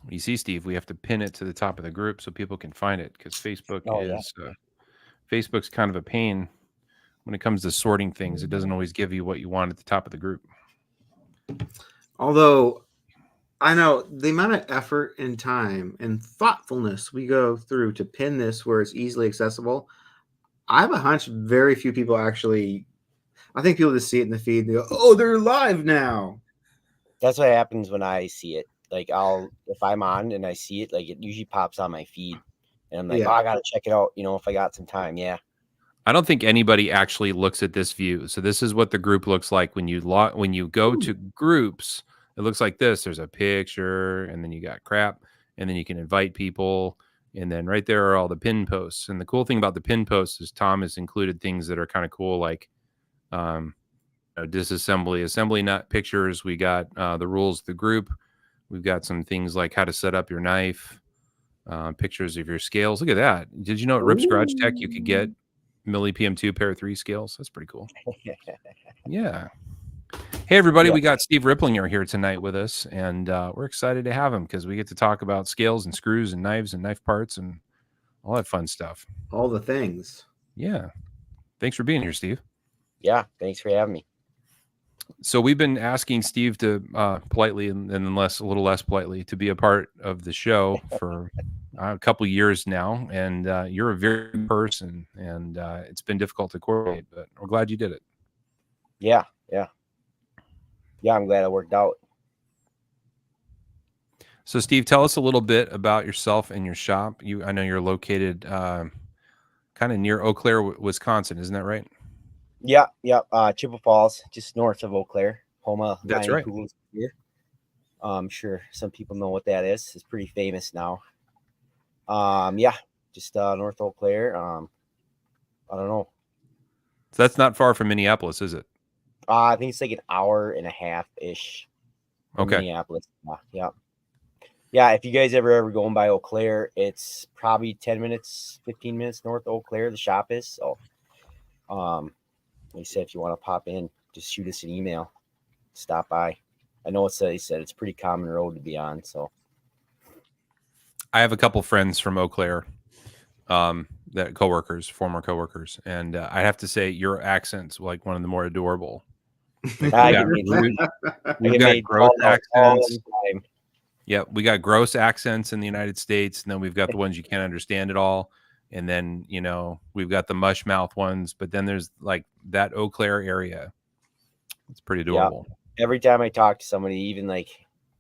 You see, Steve, we have to pin it to the top of the group so people can find it because Oh yeah. Facebook's kind of a pain when it comes to sorting things. It doesn't always give you what you want at the top of the group. Although I know the amount of effort and time and thoughtfulness we go through to pin this where it's easily accessible. I have a hunch very few people actually. I think people just see it in the feed and they go, "Oh, they're live now." That's what happens when I see it. Like if I'm on and I see it, like it usually pops on my feed, and I'm like, Yeah. oh, I gotta check it out. If I got some time, yeah. I don't think anybody actually looks at this view. So this is what the group looks like when you go to groups. It looks like this. There's a picture, and then you got crap, and then you can invite people, and then right there are all the pin posts. And the cool thing about the pin posts is Tom has included things that are kind of cool, like disassembly, assembly nut pictures. We got the rules of the group. We've got some things like how to set up your knife, pictures of your scales. Look at that. Did you know at Rip's Garage Tech you could get Millie PM2 pair 3 scales? That's pretty cool. Yeah. Hey, everybody. Yeah. We got Steve Ripplinger here tonight with us, and we're excited to have him because we get to talk about scales and screws and knives and knife parts and all that fun stuff. All the things. Yeah. Thanks for being here, Steve. Yeah, thanks for having me. So we've been asking Steve to politely and then a little less politely to be a part of the show for a couple years now, and you're a very good person, and it's been difficult to coordinate, but we're glad you did it. Yeah. I'm glad it worked out. So, Steve, tell us a little bit about yourself and your shop. I know you're located kind of near Eau Claire, Wisconsin, isn't that right? Yeah. Chippewa Falls, just north of Eau Claire, home of That's Miami right. Cougars here. I'm sure some people know what that is. It's pretty famous now. Just north Eau Claire. I don't know. So that's not far from Minneapolis, is it? I think it's like an hour and a half ish. Okay. Minneapolis. Yeah. If you guys ever going by Eau Claire, it's probably 10 minutes, 15 minutes north of Eau Claire. The shop is. So, like I said, if you want to pop in, just shoot us an email. Stop by. I know he said it's a pretty common road to be on. So, I have a couple friends from Eau Claire, former coworkers, and I have to say your accent's like one of the more adorable. We've got gross accents. Yeah, we got gross accents in the United States, and then we've got the ones you can't understand at all, and then we've got the mush mouth ones. But then there's like that Eau Claire area. It's pretty adorable. Yeah. Every time I talk to somebody, even like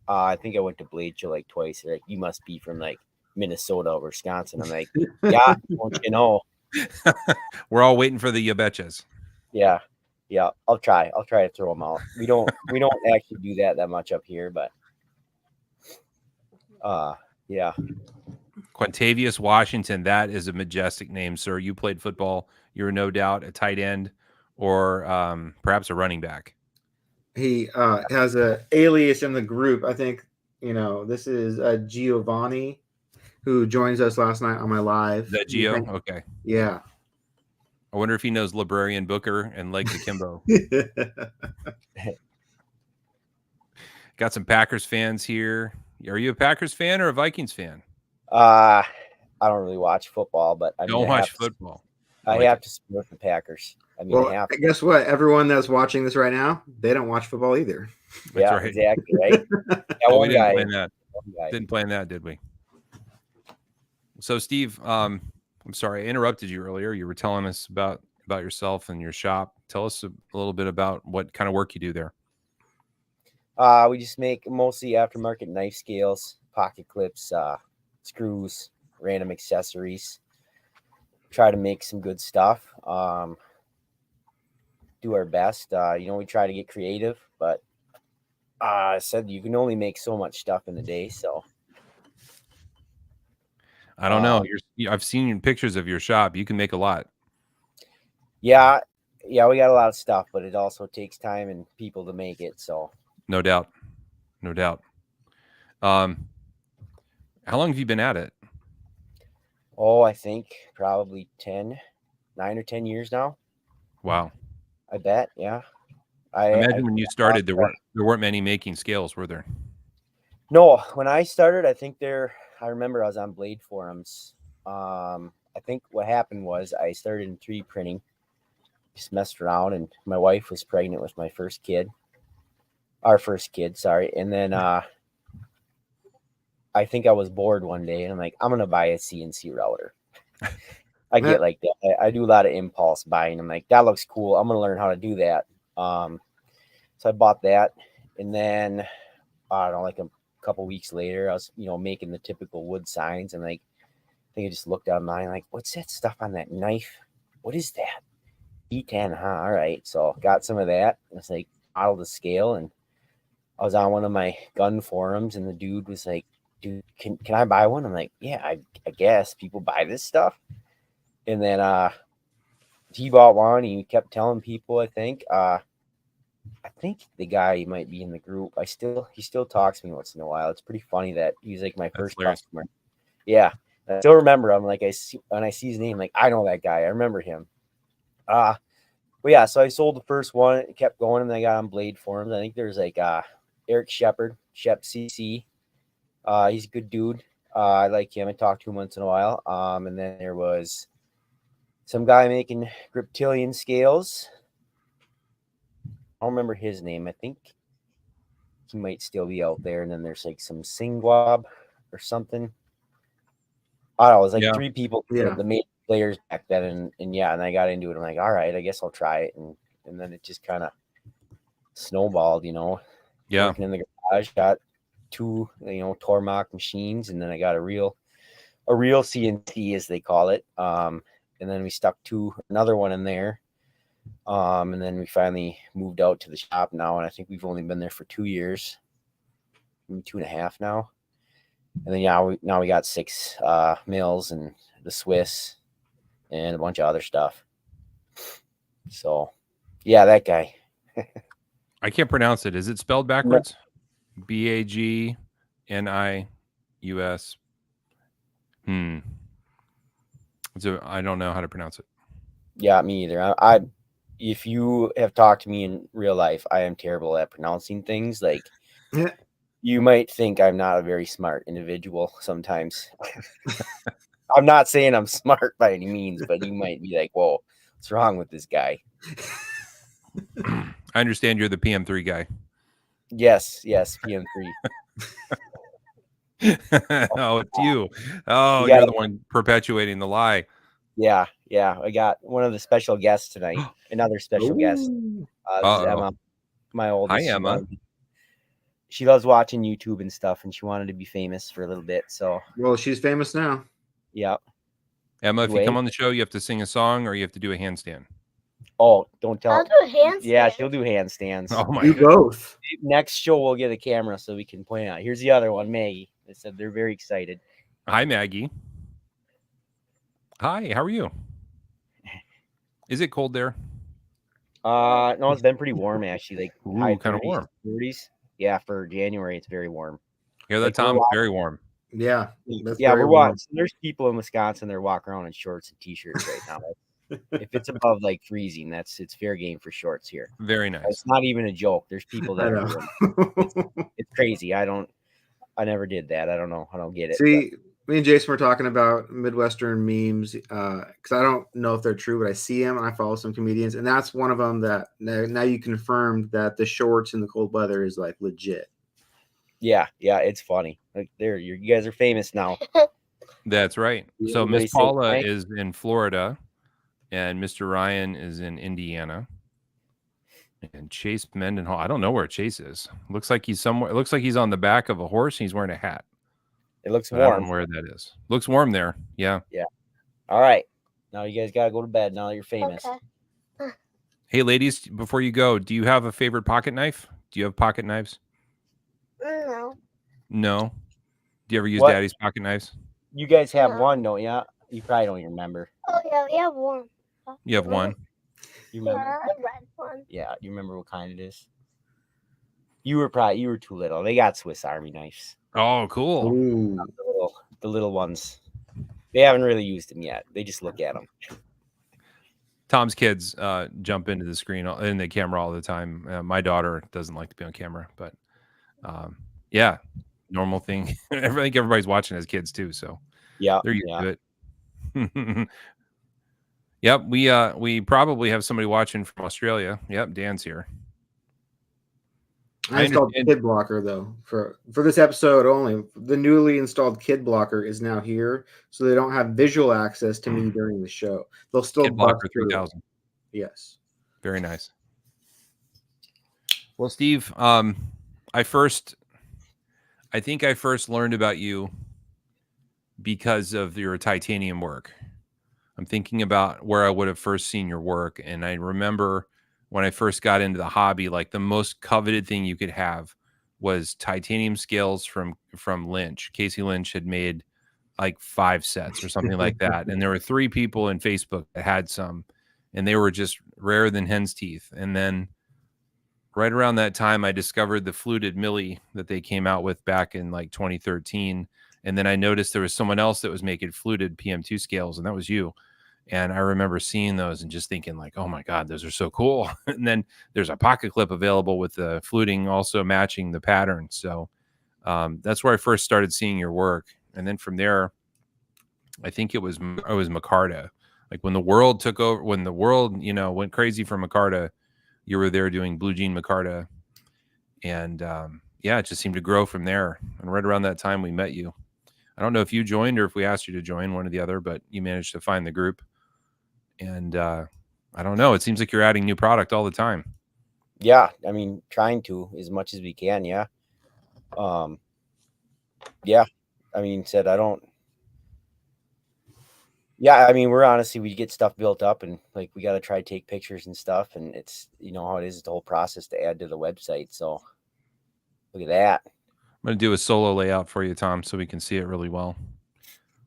I think I went to Blade Show like twice. They're like, you must be from like Minnesota or Wisconsin. I'm like, yeah, don't you know? We're all waiting for the you betchas. Yeah. I'll try to throw them out. We don't actually do that much up here, but yeah. Quintavious Washington, that is a majestic name, sir. You played football. You're no doubt a tight end or perhaps a running back. He has an alias in the group. I think this is Giovanni, who joins us last night on my live. Is that Gio? Okay. Yeah. I wonder if he knows Librarian Booker and Lake Akimbo. Got some Packers fans here. Are you a Packers fan or a Vikings fan? I don't really watch football, but I don't watch football. I have to support the Packers. I mean, well, guess what? Everyone that's watching this right now, they don't watch football either. Yeah, right. Exactly. Right. Yeah, we didn't plan that. Didn't plan that, did we? So, Steve, I'm sorry I interrupted you earlier. You were telling us about yourself and your shop. Tell us a little bit about what kind of work you do there. We just make mostly aftermarket knife scales, pocket clips, screws, random accessories. Try to make some good stuff. Do our best. We try to get creative, but I said you can only make so much stuff in a day. So I don't know. I've seen pictures of your shop. You can make a lot. Yeah, we got a lot of stuff, but it also takes time and people to make it. So no doubt. How long have you been at it? Oh, I think probably 9 or 10 years now. Wow. I bet. Yeah. I imagine when you started, there weren't many making scales, were there? No, when I started, I remember I was on Blade forums. I think what happened was I started in 3D printing, just messed around, and my wife was pregnant with our first kid, sorry. And then I think I was bored one day, and I'm like, I'm gonna buy a CNC router. I get like that. I do a lot of impulse buying. I'm like, that looks cool. I'm gonna learn how to do that. So I bought that, and then I don't know, like a couple weeks later, I was making the typical wood signs, and like I think I just looked online, like, what's that stuff on that knife? What is that? E10, huh? All right. So got some of that. It's like modeled the scale, and I was on one of my gun forums, and the dude was like, dude, can I buy one? I'm like, yeah, I guess people buy this stuff. And then he bought one. He kept telling people, I think the guy might be in the group. He still talks to me once in a while. It's pretty funny that he's like my first customer. Yeah. I still remember him. Like when I see his name, like I know that guy. I remember him. But yeah, so I sold the first one. It kept going, and then I got on Blade forums. I think there's like Eric Shepard, Shep CC. He's a good dude. I like him. I talk to him once in a while. And then there was some guy making Griptilian scales. I don't remember his name. I think he might still be out there. And then there's like some Singwab or something. I don't know. It was like 3 people, the main players back then. And I got into it. I'm like, all right, I guess I'll try it. And then it just kind of snowballed, Yeah. Working in the garage, got 2, Tormach machines. And then I got a real CNC, as they call it. And then we stuck another one in there. And then we finally moved out to the shop now, and I think we've only been there for 2 years, maybe 2.5 now. And then now we got 6 mills and the Swiss and a bunch of other stuff. So yeah, that guy. I can't pronounce it. Is it spelled backwards? No. Bagnus. So I don't know how to pronounce it. Yeah, me either. I if you have talked to me in real life, I am terrible at pronouncing things. Like, you might think I'm not a very smart individual sometimes. I'm not saying I'm smart by any means, but you might be like, whoa, what's wrong with this guy? I understand you're the PM3 guy. Yes, PM3. Oh, it's you. Oh, you're the one perpetuating the lie. Yeah. I got one of the special guests tonight. Another special guest. This is Emma, my oldest. Hi, Emma. She loves watching YouTube and stuff, and she wanted to be famous for a little bit. So, well, she's famous now. Yeah. Emma, if you come on the show, you have to sing a song or you have to do a handstand. Oh, don't tell. I'll do handstands. Yeah, she'll do handstands. Oh my! Do both. Next show, we'll get a camera so we can point out. Here's the other one, Maggie. They said they're very excited. Hi, Maggie. Hi, how are you? Is it cold there? No, it's been pretty warm actually. Like high kind of warm. 30s. Yeah, for January, it's very warm. Yeah, that Tom, very warm. Yeah, we're watching. There's people in Wisconsin that are walking around in shorts and t-shirts right now. If it's above like freezing, it's fair game for shorts here. Very nice. It's not even a joke. There's people that it's crazy. I never did that. I don't know. I don't get it. See, me and Jason were talking about Midwestern memes because I don't know if they're true, but I see them and I follow some comedians, and that's one of them that now you confirmed that the shorts in the cold weather is like legit. Yeah, it's funny. Like you guys are famous now. That's right. So Miss Paula is in Florida, and Mr. Ryan is in Indiana, and Chase Mendenhall. I don't know where Chase is. Looks like he's somewhere. It looks like he's on the back of a horse and he's wearing a hat. It looks warm. I don't know where that is. Looks warm there. Yeah. Yeah. All right. Now you guys gotta go to bed. Now that you're famous. Okay. Hey, ladies, before you go, do you have a favorite pocket knife? Do you have pocket knives? No. No. Do you ever use Daddy's pocket knives? You guys have one, don't you? You probably don't even remember. Oh yeah, we have one. You have one. You remember? The red one. Yeah, you remember what kind it is? You were too little. They got Swiss Army knives. Oh, cool. The little ones. They haven't really used them yet. They just look at them. Tom's kids jump into the screen in the camera all the time. My daughter doesn't like to be on camera, but yeah, normal thing. I think everybody's watching as kids too, so Yeah, they're used to it. Yep, we probably have somebody watching from Australia. Yep, Dan's here. I installed Kid Blocker though for this episode only. The newly installed Kid Blocker is now here, so they don't have visual access to me during the show. They'll still Kid Blocker 3000. Yes, very nice. Well, Steve, I think I first learned about you because of your titanium work. I'm thinking about where I would have first seen your work, and I remember when I first got into the hobby, like the most coveted thing you could have was titanium scales from Lynch. Casey Lynch had made like 5 sets or something like that, and there were 3 people in Facebook that had some, and they were just rarer than hen's teeth. And then right around that time, I discovered the fluted milli that they came out with back in like 2013. And then I noticed there was someone else that was making fluted PM2 scales, and that was you. And I remember seeing those and just thinking like, oh my God, those are so cool. And then there's a pocket clip available with the fluting also matching the pattern. So that's where I first started seeing your work. And then from there, I think it was Micarta. Like when the world took over, when the world, went crazy for Micarta, you were there doing Blue Jean Micarta. And it just seemed to grow from there. And right around that time, we met you. I don't know if you joined or if we asked you to join, one or the other, but you managed to find the group. And I don't know. It seems like you're adding new product all the time. Yeah, I mean, trying to as much as we can. Yeah. Yeah. I mean, said I don't. Yeah, I mean, we get stuff built up, and like we got to try to take pictures and stuff, and it's how it is. It's the whole process to add to the website. So look at that. I'm going to do a solo layout for you, Tom, so we can see it really well.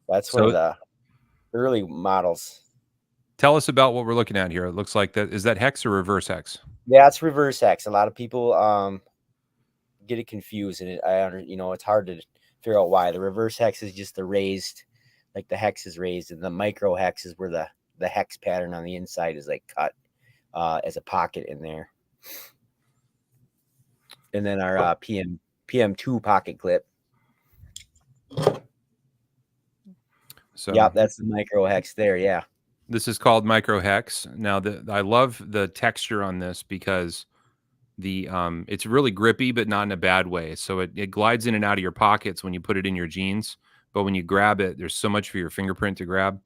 That's one of the early models. Tell us about what we're looking at here. It looks like that. Is that hex or reverse hex? Yeah, it's reverse hex. A lot of people get it confused, and it's hard to figure out why. The reverse hex is just the raised, like the hex is raised, and the micro hex is where the hex pattern on the inside is like cut as a pocket in there. And then our PM2 pocket clip. So yeah, that's the micro hex there. Yeah. This is called micro hex. Now, I love the texture on this because it's really grippy, but not in a bad way. So it glides in and out of your pockets when you put it in your jeans. But when you grab it, there's so much for your fingerprint to grab.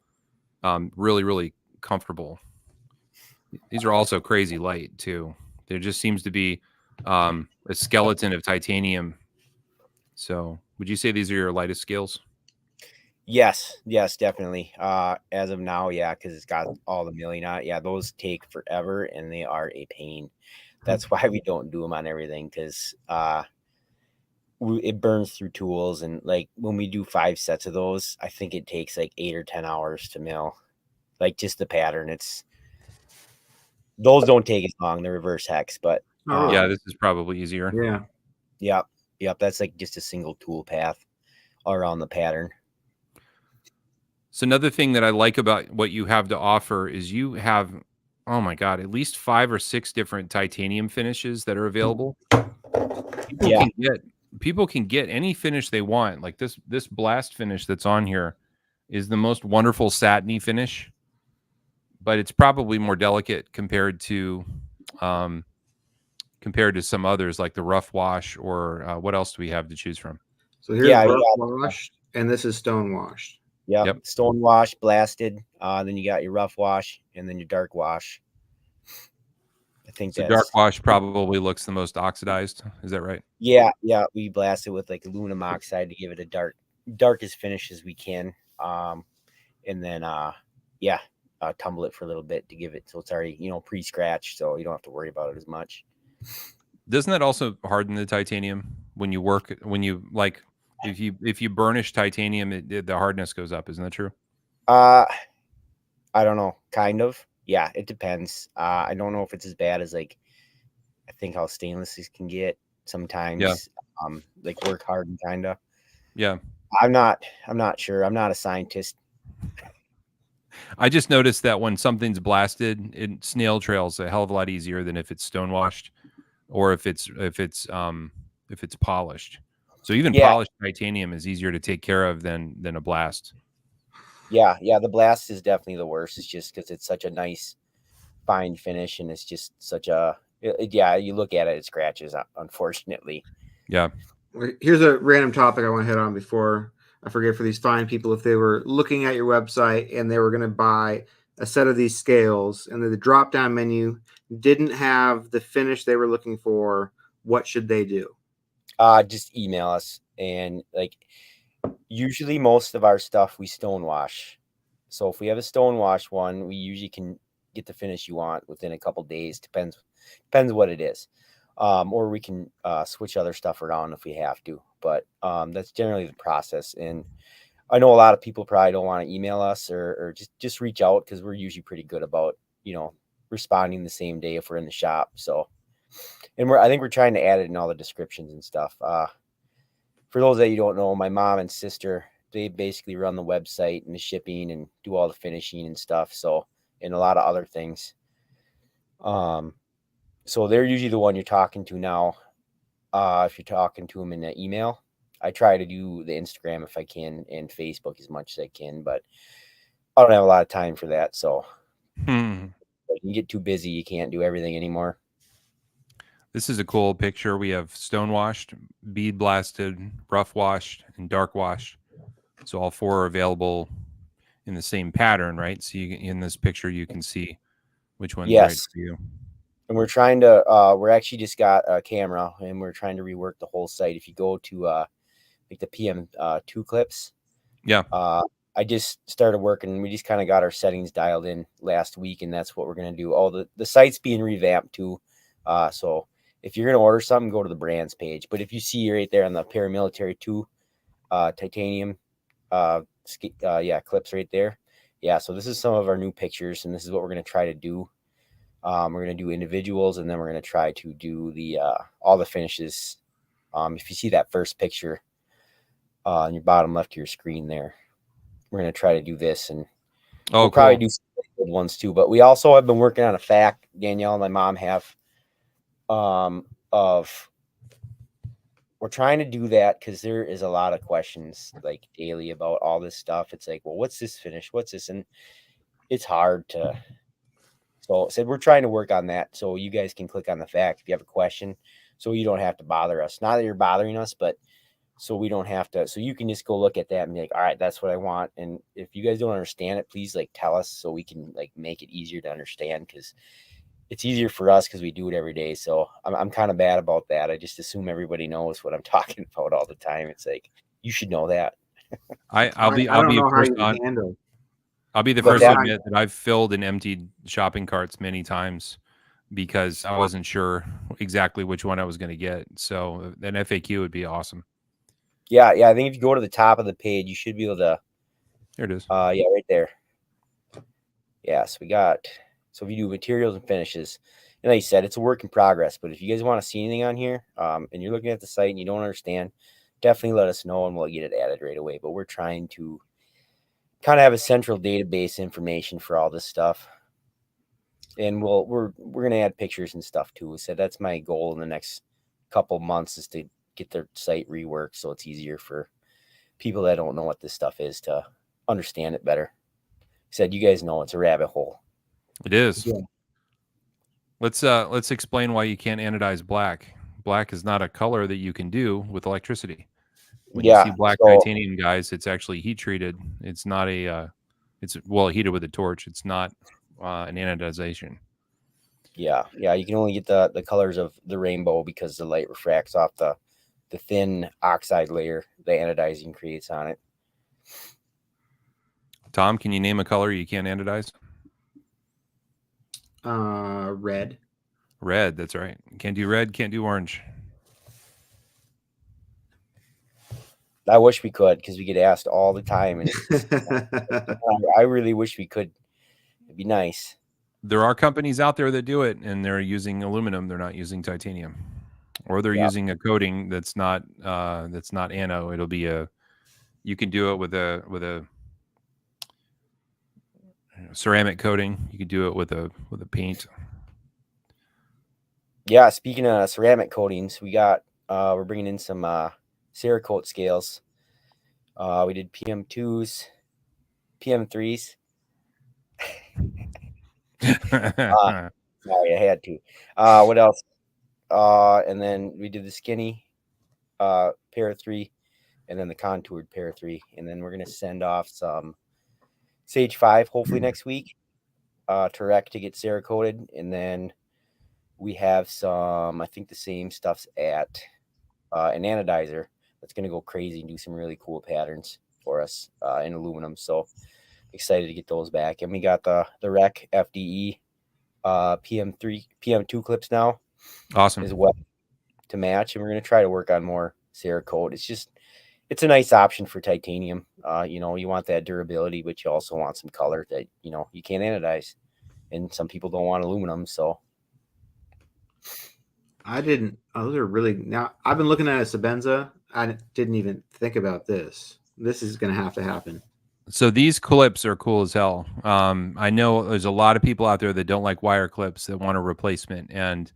Really, really comfortable. These are also crazy light too. There just seems to be a skeleton of titanium. So would you say these are your lightest scales? Yes, definitely. As of now, yeah, because it's got all the milling on it. Yeah, those take forever and they are a pain. That's why we don't do them on everything, because it burns through tools. And like when we do 5 sets of those, I think it takes like 8 or 10 hours to mill. Like just the pattern. Those don't take as long, the reverse hex, but yeah, this is probably easier. Yeah. Yep. That's like just a single tool path around the pattern. So another thing that I like about what you have to offer is you have, oh my God, at least 5 or 6 different titanium finishes that are available. People can get any finish they want. Like this blast finish that's on here is the most wonderful satiny finish, but it's probably more delicate compared to some others like the rough wash or what else do we have to choose from? So here's rough washed, and this is stone washed. Yep. Stone wash, blasted. Then you got your rough wash, and then your dark wash. I think so. Dark wash probably looks the most oxidized. Is that right? Yeah. We blast it with like aluminum oxide to give it a darkest finish as we can. And then tumble it for a little bit to give it so it's already pre-scratched, so you don't have to worry about it as much. Doesn't that also harden the titanium when you work? When you like. If you burnish titanium, the hardness goes up. Isn't that true? I don't know. Kind of. Yeah, it depends. I don't know if it's as bad as like I think how stainlesses can get sometimes. Yeah. Like work hardened kind of. Yeah. I'm not sure. I'm not a scientist. I just noticed that when something's blasted, it snail trails a hell of a lot easier than if it's stone washed or if it's polished. So even Yeah. polished titanium is easier to take care of than a blast. Yeah, the blast is definitely the worst. It's just because it's such a nice fine finish, and it's just such a you look at it, it scratches, unfortunately. Yeah. Here's a random topic I want to hit on before I forget. For these fine people, if they were looking at your website and they were going to buy a set of these scales and the drop down menu didn't have the finish they were looking for, what should they do? Just email us, and like usually most of our stuff we stonewash. So if we have a stonewash one, we usually can get the finish you want within a couple days. Depends what it is. Or we can switch other stuff around if we have to. But that's generally the process. And I know a lot of people probably don't want to email us or just reach out, because we're usually pretty good about, responding the same day if we're in the shop. So, and I think we're trying to add it in all the descriptions and stuff. For those that you don't know, my mom and sister, they basically run the website and the shipping and do all the finishing and stuff. So, and a lot of other things. So they're usually the one you're talking to now. If you're talking to them in an email, I try to do the Instagram if I can and Facebook as much as I can, but I don't have a lot of time for that. So you get too busy, you can't do everything anymore. This is a cool picture. We have stone washed, bead blasted, rough washed, and dark washed. So all four are available in the same pattern, right? So in this picture, you can see which one's right for you. And we're trying to, we're actually just got a camera, and we're trying to rework the whole site. If you go to like the PM2 clips. Yeah. I just started working. We just kind of got our settings dialed in last week, and that's what we're going to do. Oh, the site's being revamped too. So if you're going to order something, go to the brands page. But if you see right there on the Paramilitary 2 titanium, clips right there. Yeah, so this is some of our new pictures, and this is what we're going to try to do. We're going to do individuals, and then we're going to try to do the all the finishes. If you see that first picture on your bottom left of your screen there, we're going to try to do this, and we'll probably do some good ones too. But we also have been working on a fact, Danielle and my mom have, of we're trying to do that because there is a lot of questions like daily about all this stuff. It's like, well, what's this finish? What's this? And it's hard to. So we're trying to work on that, so you guys can click on the fact if you have a question, so you don't have to bother us. Not that you're bothering us, but so we don't have to. So you can just go look at that and be like, all right, that's what I want. And if you guys don't understand it, please like tell us so we can like make it easier to understand, because it's easier for us because we do it every day. So I'm kind of bad about that. I just assume everybody knows what I'm talking about all the time. It's like, you should know that. I'll be the first to admit that I've filled and emptied shopping carts many times because I wasn't sure exactly which one I was going to get. So an FAQ would be awesome. Yeah. I think if you go to the top of the page, you should be able to. There it is. Right there. Yeah. So if you do materials and finishes, and like you said, it's a work in progress. But if you guys want to see anything on here, and you're looking at the site and you don't understand, definitely let us know and we'll get it added right away. But we're trying to kind of have a central database information for all this stuff, and we're gonna add pictures and stuff too. So that's my goal in the next couple months, is to get their site reworked so it's easier for people that don't know what this stuff is to understand it better. You guys know it's a rabbit hole. It is. Yeah. Let's explain why you can't anodize black. Black is not a color that you can do with electricity. When you see black titanium, guys, it's actually heat treated. It's not it's heated with a torch. It's not an anodization. Yeah. You can only get the colors of the rainbow because the light refracts off the thin oxide layer the anodizing creates on it. Tom, can you name a color you can't anodize? Red. Red, that's right. Can't do red, can't do orange. I wish we could, because we get asked all the time, and I really wish we could. It'd be nice. There are companies out there that do it, and they're using aluminum. They're not using titanium, or they're using a coating that's not ano. It'll be you can do it with a ceramic coating. You could do it with a paint. Yeah, speaking of ceramic coatings, we got we're bringing in some Cerakote scales. We did PM2s, PM3s. Sorry, I had to. What else? And then we did the skinny pair of 3, and then the contoured pair of 3, and then we're gonna send off some Sage 5 hopefully next week to Rec to get Cerakoted, and then we have some, I think the same stuff's at an anodizer that's gonna go crazy and do some really cool patterns for us in aluminum. So excited to get those back. And we got the Rec FDE PM2 clips now. Awesome. As well to match, and we're going to try to work on more Cerakote. It's a nice option for titanium. You know, you want that durability, but you also want some color that, you know, you can't anodize, and some people don't want aluminum. So those are really, now I've been looking at a Sabenza. I didn't even think about this. This is going to have to happen. So these clips are cool as hell. I know there's a lot of people out there that don't like wire clips that want a replacement. And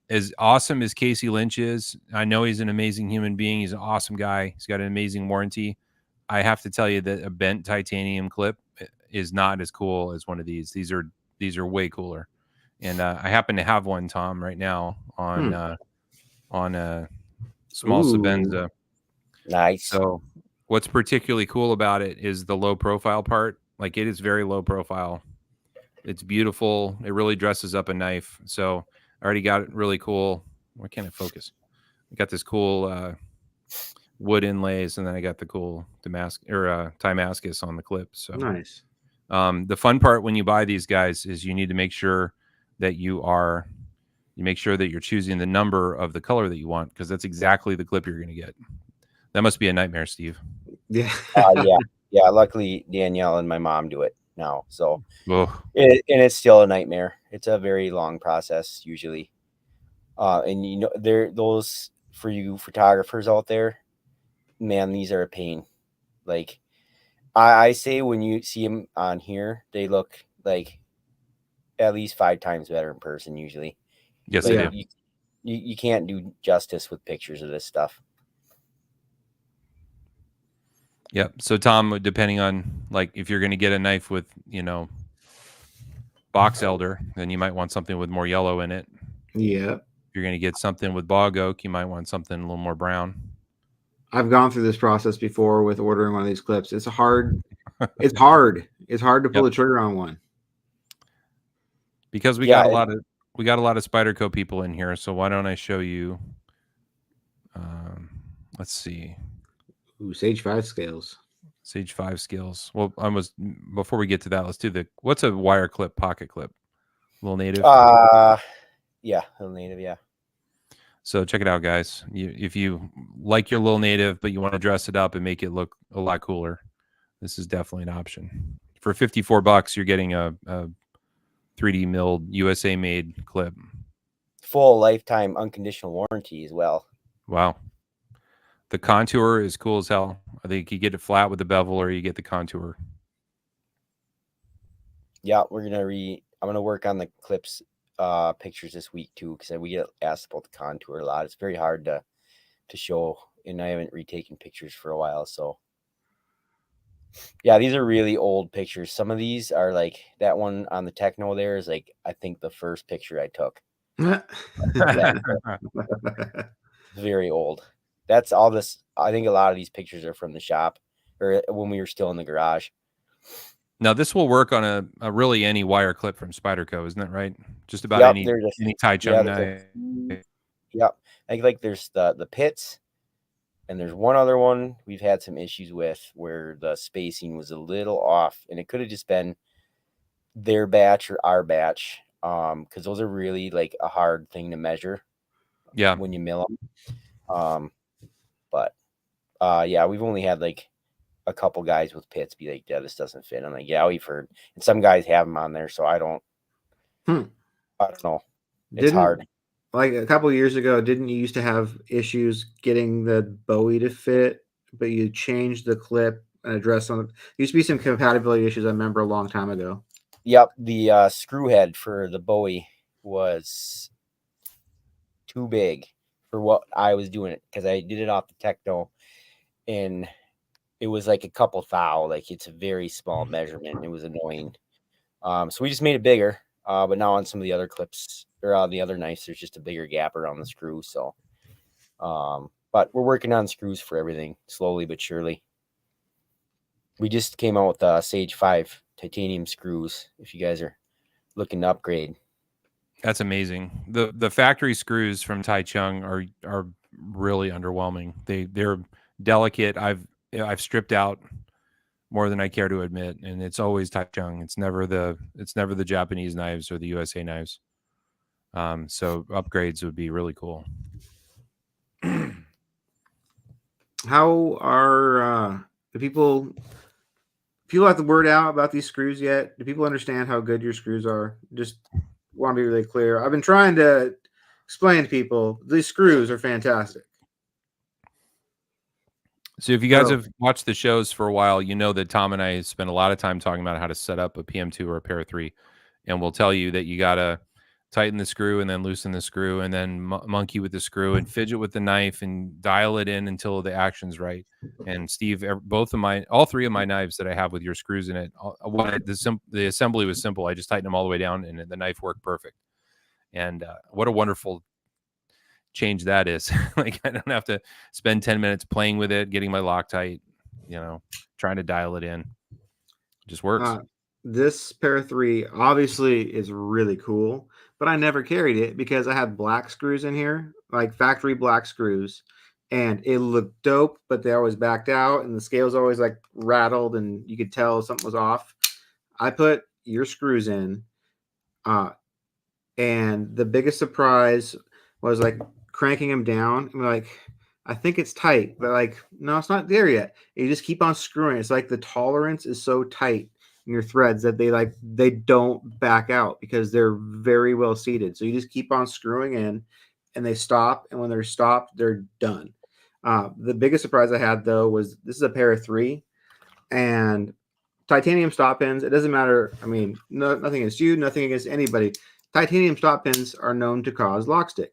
as awesome as Casey Lynch is, I know he's an amazing human being. He's an awesome guy. He's got an amazing warranty. I have to tell you that a bent titanium clip is not as cool as one of these. These are way cooler. And I happen to have one, Tom, right now on a small Sabenza. Nice. So what's particularly cool about it is the low profile part. Like, it is very low profile. It's beautiful. It really dresses up a knife. So I already got it really cool. Why can't it focus? I got this cool wood inlays, and then I got the cool Damascus on the clip. So nice. The fun part when you buy these guys is you need to make sure that you're choosing the number of the color that you want, because that's exactly the clip you're going to get. That must be a nightmare, Steve. Yeah. Yeah. Luckily, Danielle and my mom do it now, so and it's still a nightmare. It's a very long process usually, and you know, those for you photographers out there, man, these are a pain. Like I say, when you see them on here, they look like at least 5 times better in person usually. Yes, like, they do. You can't do justice with pictures of this stuff. Yep. So Tom, depending on, like, if you're going to get a knife with, you know, box elder, then you might want something with more yellow in it. Yeah. If you're going to get something with bog oak, you might want something a little more brown. I've gone through this process before with ordering one of these clips. It's hard. It's hard. It's hard to pull the trigger on one. Because we got a lot of Spyderco people in here. So why don't I show you? Let's see. Ooh, Sage 5 scales. Sage 5 scales. Well, before we get to that, let's do what's a wire clip, pocket clip? Little Native? Yeah, Little Native, yeah. So check it out, guys. If you like your Little Native, but you want to dress it up and make it look a lot cooler, this is definitely an option. For $54, you're getting a 3D milled, USA made clip. Full lifetime unconditional warranty as well. Wow. The contour is cool as hell. I think you get it flat with the bevel, or you get the contour. Yeah, I'm gonna work on the clips pictures this week too, because we get asked about the contour a lot. It's very hard to show, and I haven't retaken pictures for a while. So yeah, these are really old pictures. Some of these are like that one on the Techno there is like, I think the first picture I took. Very old. That's all this. I think a lot of these pictures are from the shop, or when we were still in the garage. Now this will work on a really any wire clip from Spyderco, isn't that right? Just about any Tai Chung knife. Yep. I think like there's the pits, and there's one other one we've had some issues with where the spacing was a little off, and it could have just been their batch or our batch, because those are really like a hard thing to measure. Yeah. When you mill them. But yeah, we've only had like a couple guys with pits be like, yeah, this doesn't fit. I'm like, yeah, we've heard. And some guys have them on there, so I don't know. It's hard. Like a couple of years ago, didn't you used to have issues getting the Bowie to fit, but you changed the clip and addressed on it? There used to be some compatibility issues, I remember, a long time ago. Yep, the screw head for the Bowie was too big for what I was doing it, because I did it off the Techno, and it was like a couple thou. Like it's a very small measurement. It was annoying. So we just made it bigger. But now on some of the other clips or on the other knives, there's just a bigger gap around the screw. So, but we're working on screws for everything slowly but surely. We just came out with Sage 5 titanium screws. If you guys are looking to upgrade, That's amazing. The factory screws from Taichung are really underwhelming. They're delicate. I've stripped out more than I care to admit, and it's always Taichung. It's never the Japanese knives or the USA knives. So upgrades would be really cool. How are the people have the word out about these screws yet? Do people understand how good your screws are? Just want to be really clear. I've been trying to explain to people these screws are fantastic. So if you guys have watched the shows for a while, you know that Tom and I spend a lot of time talking about how to set up a PM2 or a Para 3, and we'll tell you that you got to tighten the screw and then loosen the screw and then monkey with the screw and fidget with the knife and dial it in until the action's right. And Steve, all three of my knives that I have with your screws in it, the assembly was simple. I just tightened them all the way down and the knife worked perfect. And what a wonderful change that is. Like I don't have to spend 10 minutes playing with it, getting my Loctite, trying to dial it in. It just works. This Para 3 obviously is really cool, but I never carried it because I had black screws in here, like factory black screws, and it looked dope, but they always backed out and the scales always like rattled and you could tell something was off. I put your screws in, and the biggest surprise was like cranking them down. I'm like, I think it's tight, but like, no, it's not there yet. You just keep on screwing. It's like the tolerance is so tight in your threads that they don't back out because they're very well seated. So you just keep on screwing in, and they stop. And when they're stopped, they're done. The biggest surprise I had though was this is a Para 3, and titanium stop pins. It doesn't matter. I mean, nothing against you, nothing against anybody. Titanium stop pins are known to cause lockstick.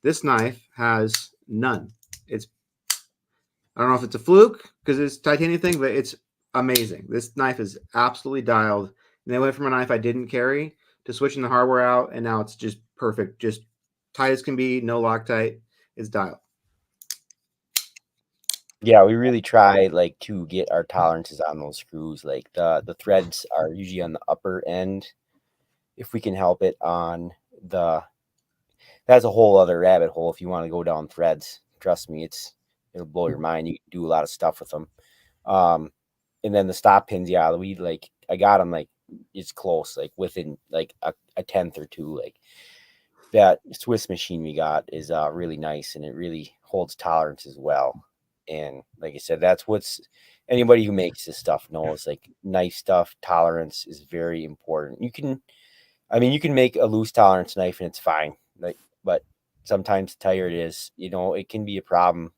This knife has none. I don't know if it's a fluke because it's a titanium thing, but it's amazing. This knife is absolutely dialed. And they went from a knife I didn't carry to switching the hardware out, and now it's just perfect, just tight as can be, no Loctite. It's dialed. Yeah, we really try like to get our tolerances on those screws. Like the threads are usually on the upper end, if we can help it. That's a whole other rabbit hole if you want to go down threads. Trust me, it'll blow your mind. You can do a lot of stuff with them. And then the stop pins, yeah, I got them like it's close, like within like a tenth or two. Like that Swiss machine we got is really nice, and it really holds tolerance as well. And like I said, that's what's anybody who makes this stuff knows. Like knife stuff, tolerance is very important. You can make a loose tolerance knife and it's fine. But sometimes the tighter it is, it can be a problem.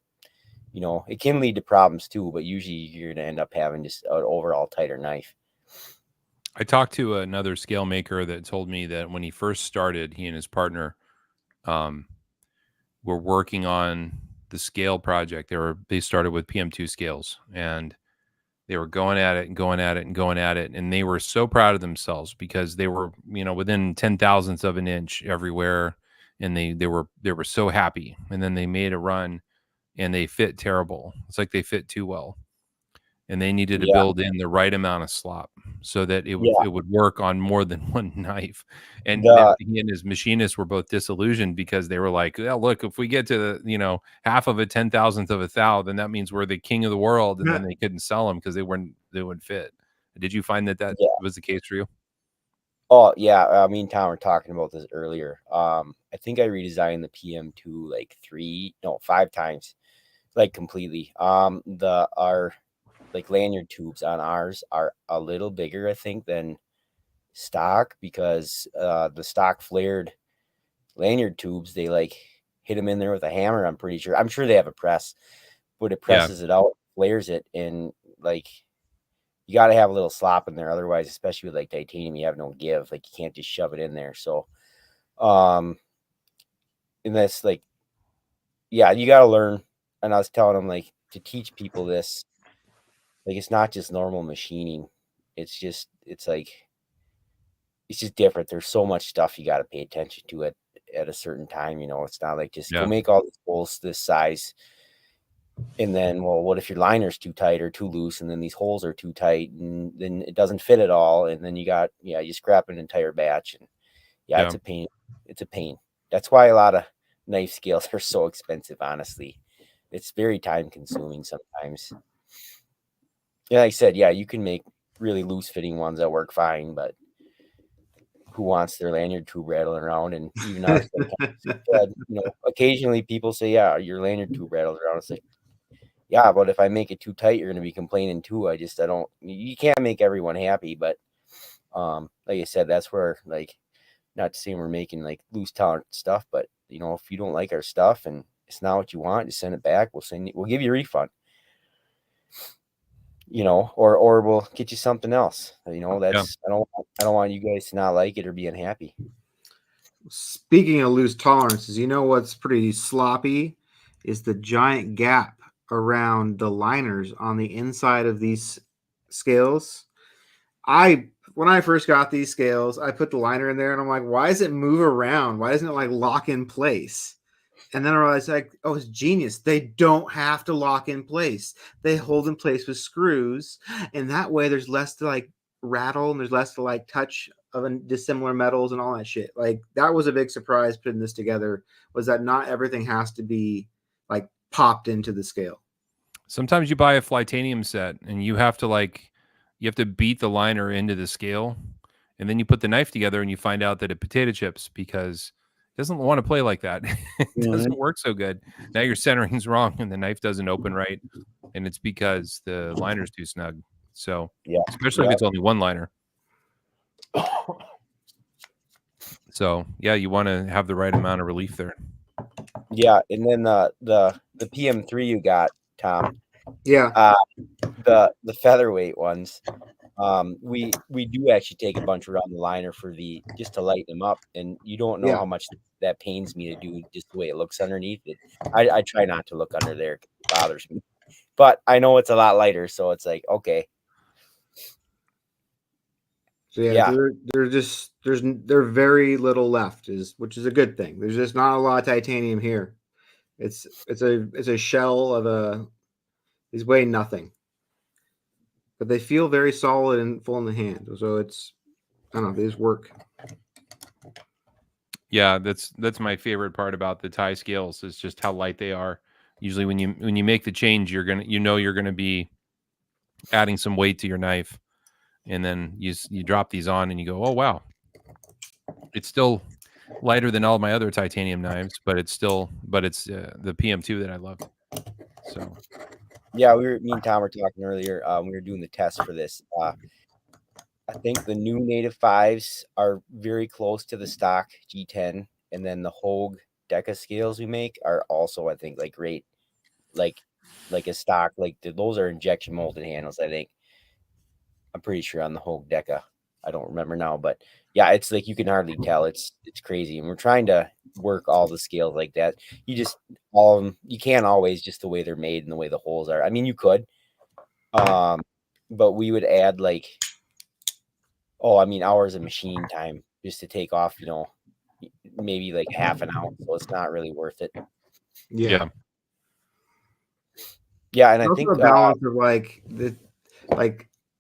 It can lead to problems too, but usually you're going to end up having just an overall tighter knife. I talked to another scale maker that told me that when he first started, he and his partner were working on the scale project. They started with PM2 scales, and they were going at it and going at it and going at it. And they were so proud of themselves because they were, within 10,000ths of an inch everywhere. And they were so happy. And then they made a run and they fit terrible. It's like they fit too well. And they needed to build in the right amount of slop so that it would work on more than one knife. And he and his machinist were both disillusioned because they were like, "Yeah, look, if we get to the half of a 10,000th of a thou, then that means we're the king of the world." And then they couldn't sell them because they wouldn't fit. Did you find that was the case for you? Oh yeah, me and Tom were talking about this earlier. I think I redesigned the PM2 like 5 times, like completely. Our like lanyard tubes on ours are a little bigger, I think, than stock because the stock flared lanyard tubes, they like hit them in there with a hammer. I'm sure they have a press, but it presses it out, flares it, and like you got to have a little slop in there. Otherwise, especially with like titanium, you have no give. Like you can't just shove it in there. So, and that's like yeah, you got to learn. And I was telling them, like, to teach people this, like, it's not just normal machining. It's just different. There's so much stuff you got to pay attention to at a certain time. It's not like just go make all these holes this size. And then, well, what if your liner's too tight or too loose, and then these holes are too tight, and then it doesn't fit at all, and then you scrap an entire batch, and it's a pain. It's a pain. That's why a lot of knife scales are so expensive. Honestly, it's very time consuming sometimes. Yeah, like I said, you can make really loose fitting ones that work fine, but who wants their lanyard tube rattling around? And even occasionally people say, your lanyard tube rattles around. It's like, yeah, but if I make it too tight, you're going to be complaining too. You can't make everyone happy, but like I said, that's where, like, not to say we're making like loose tolerant stuff, but if you don't like our stuff and it's not what you want, just send it back. We'll give you a refund, or we'll get you something else. I don't want you guys to not like it or be unhappy. Speaking of loose tolerances, what's pretty sloppy is the giant gap around the liners on the inside of these scales. When I first got these scales, I put the liner in there and I'm like, why does it move around? Why doesn't it like lock in place? And then I realized, like, oh, it's genius. They don't have to lock in place. They hold in place with screws. And that way there's less to like rattle and there's less to like touch of dissimilar metals and all that shit. Like, that was a big surprise putting this together, was that not everything has to be like popped into the scale. Sometimes you buy a Flytanium set and you have to beat the liner into the scale, and then you put the knife together and you find out that it potato chips because it doesn't want to play like that. It doesn't work so good. Now your centering's wrong and the knife doesn't open right, and it's because the liner's too snug. So especially if it's only one liner. So you want to have the right amount of relief there. Yeah, and then the PM3 you got, Tom. Yeah. The featherweight ones. We do actually take a bunch around the liner just to lighten them up, and you don't know how much that pains me to do just the way it looks underneath it. I try not to look under there; it bothers me. But I know it's a lot lighter, so it's like, okay. So there's very little left, which is a good thing. There's just not a lot of titanium here. It's a shell of these weigh nothing, but they feel very solid and full in the hand. So I don't know, they just work. Yeah, that's my favorite part about the tie scales is just how light they are. Usually when you make the change, you're gonna be adding some weight to your knife, and then you drop these on and you go, oh wow, it's still lighter than all my other titanium knives, but it's the PM2 that I love. So me and Tom were talking earlier. We were doing the test for this. I think the new Native 5s are very close to the stock G10, and then the Hogue Deca scales we make are also, I think, like great, like a stock. Like those are injection molded handles. I think I'm pretty sure on the Hogue Deca. I don't remember now, but yeah, it's like you can hardly tell. It's crazy, and we're trying to work all the scales like that. You can't always, just the way they're made and the way the holes are. I mean, you could, but we would add hours of machine time just to take off, maybe like half an ounce. So it's not really worth it. Yeah. Yeah. And I think the balance of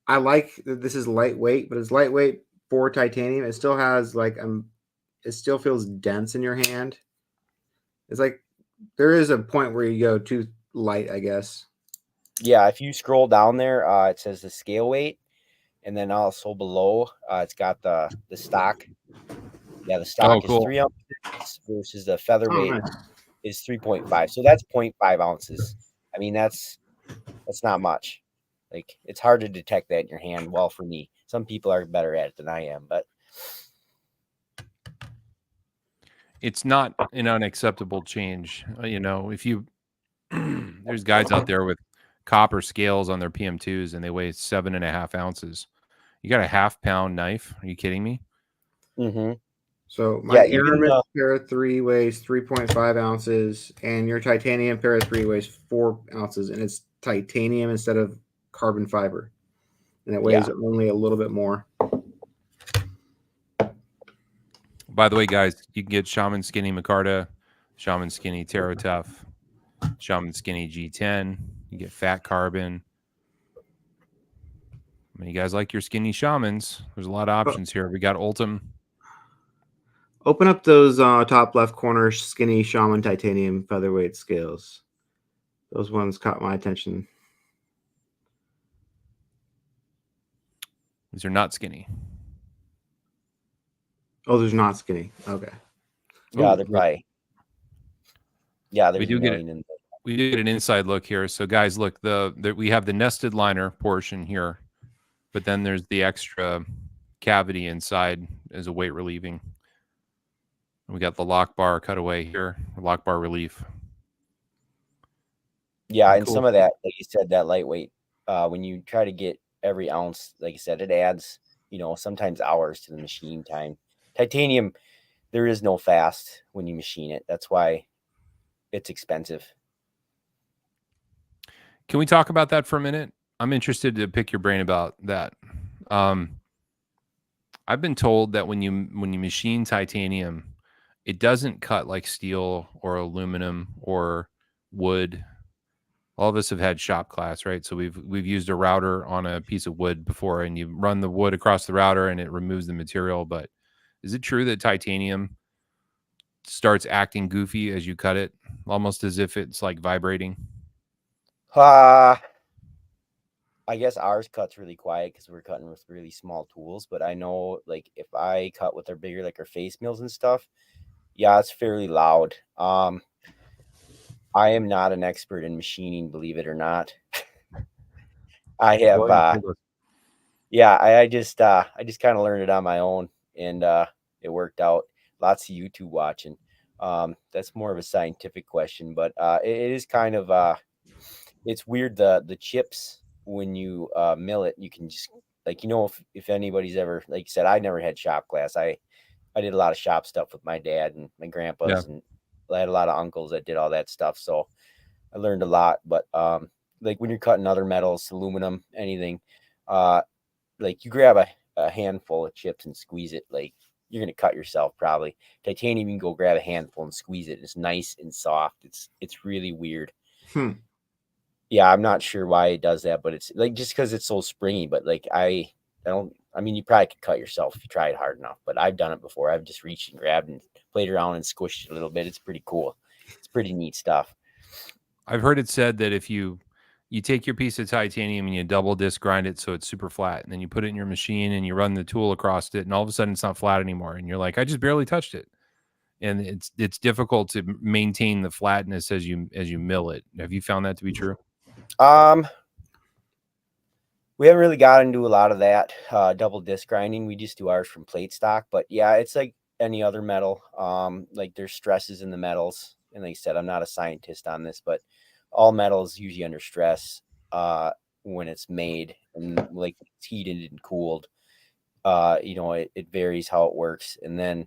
I like that this is lightweight, but it's lightweight for titanium. It still has it still feels dense in your hand. It's like there is a point where you go too light, I guess. Yeah. If you scroll down there, it says the scale weight. And then also below, it's got the stock. Yeah, the stock is 3 ounces versus the featherweight is 3.5. So that's 0.5 ounces. I mean, that's not much. Like, it's hard to detect that in your hand. Well, for me, some people are better at it than I am, but it's not an unacceptable change. If you there's guys out there with copper scales on their PM2s and they weigh 7.5 ounces. You got a half-pound knife? Are you kidding me? Mm-hmm. So my even Aramis pair of 3 weighs 3.5 ounces, and your titanium pair of 3 weighs 4 ounces, and it's titanium instead of carbon fiber, and it weighs only a little bit more. By the way, guys, you can get Shaman Skinny Micarta, Shaman Skinny Terra Tough, Shaman Skinny G10. You get Fat Carbon. I mean, you guys like your skinny shamans. There's a lot of options here. We got Ultim. Open up those top left corner skinny Shaman titanium featherweight scales. Those ones caught my attention. These are not skinny. Oh, there's not skinny. Okay. Yeah, they're probably. Yeah, there's we do get an inside look here. So, guys, look, we have the nested liner portion here, but then there's the extra cavity inside as a weight relieving. We got the lock bar cutaway here, lock bar relief. Yeah, and cool. Some of that, like you said, that lightweight, when you try to get every ounce, like I said, it adds, sometimes hours to the machine time. Titanium, there is no fast when you machine it. That's why it's expensive. Can we talk about that for a minute? I'm interested to pick your brain about that. I've been told that when you machine titanium, it doesn't cut like steel or aluminum or wood. All of us have had shop class, right? So we've used a router on a piece of wood before, and you run the wood across the router and it removes the material. But is it true that titanium starts acting goofy as you cut it, almost as if it's like vibrating? I guess ours cuts really quiet because we're cutting with really small tools. But I know, like, if I cut with our bigger, like our face mills and stuff, yeah, it's fairly loud. I am not an expert in machining, believe it or not. I have, I just kind of learned it on my own, and it worked out. Lots of YouTube watching. That's more of a scientific question, but it is kind of it's weird. The chips, when you mill it, you can just, like, if anybody's ever, like you said, I never had shop class. I did a lot of shop stuff with my dad and my grandpas, and I had a lot of uncles that did all that stuff. So I learned a lot. But like when you're cutting other metals, aluminum, anything, like you grab a handful of chips and squeeze it, like you're going to cut yourself probably. Titanium, you can go grab a handful and squeeze it. It's nice and soft. It's really weird. Yeah, I'm not sure why it does that, but it's like just because it's so springy. But like I mean, you probably could cut yourself if you tried hard enough, but I've done it before. I've just reached and grabbed and played around and squished it a little bit. It's pretty cool. It's pretty neat stuff. I've heard it said that if you take your piece of titanium and you double disc grind it so it's super flat, and then you put it in your machine and you run the tool across it, and all of a sudden it's not flat anymore, and you're like, I just barely touched it. And it's difficult to maintain the flatness as you mill it. Have you found that to be true? We haven't really got into a lot of that double disc grinding. We just do ours from plate stock. But yeah, it's like any other metal. Like there's stresses in the metals. And like I said, I'm not a scientist on this, but all metal is usually under stress when it's made, and like it's heated and cooled. It varies how it works. And then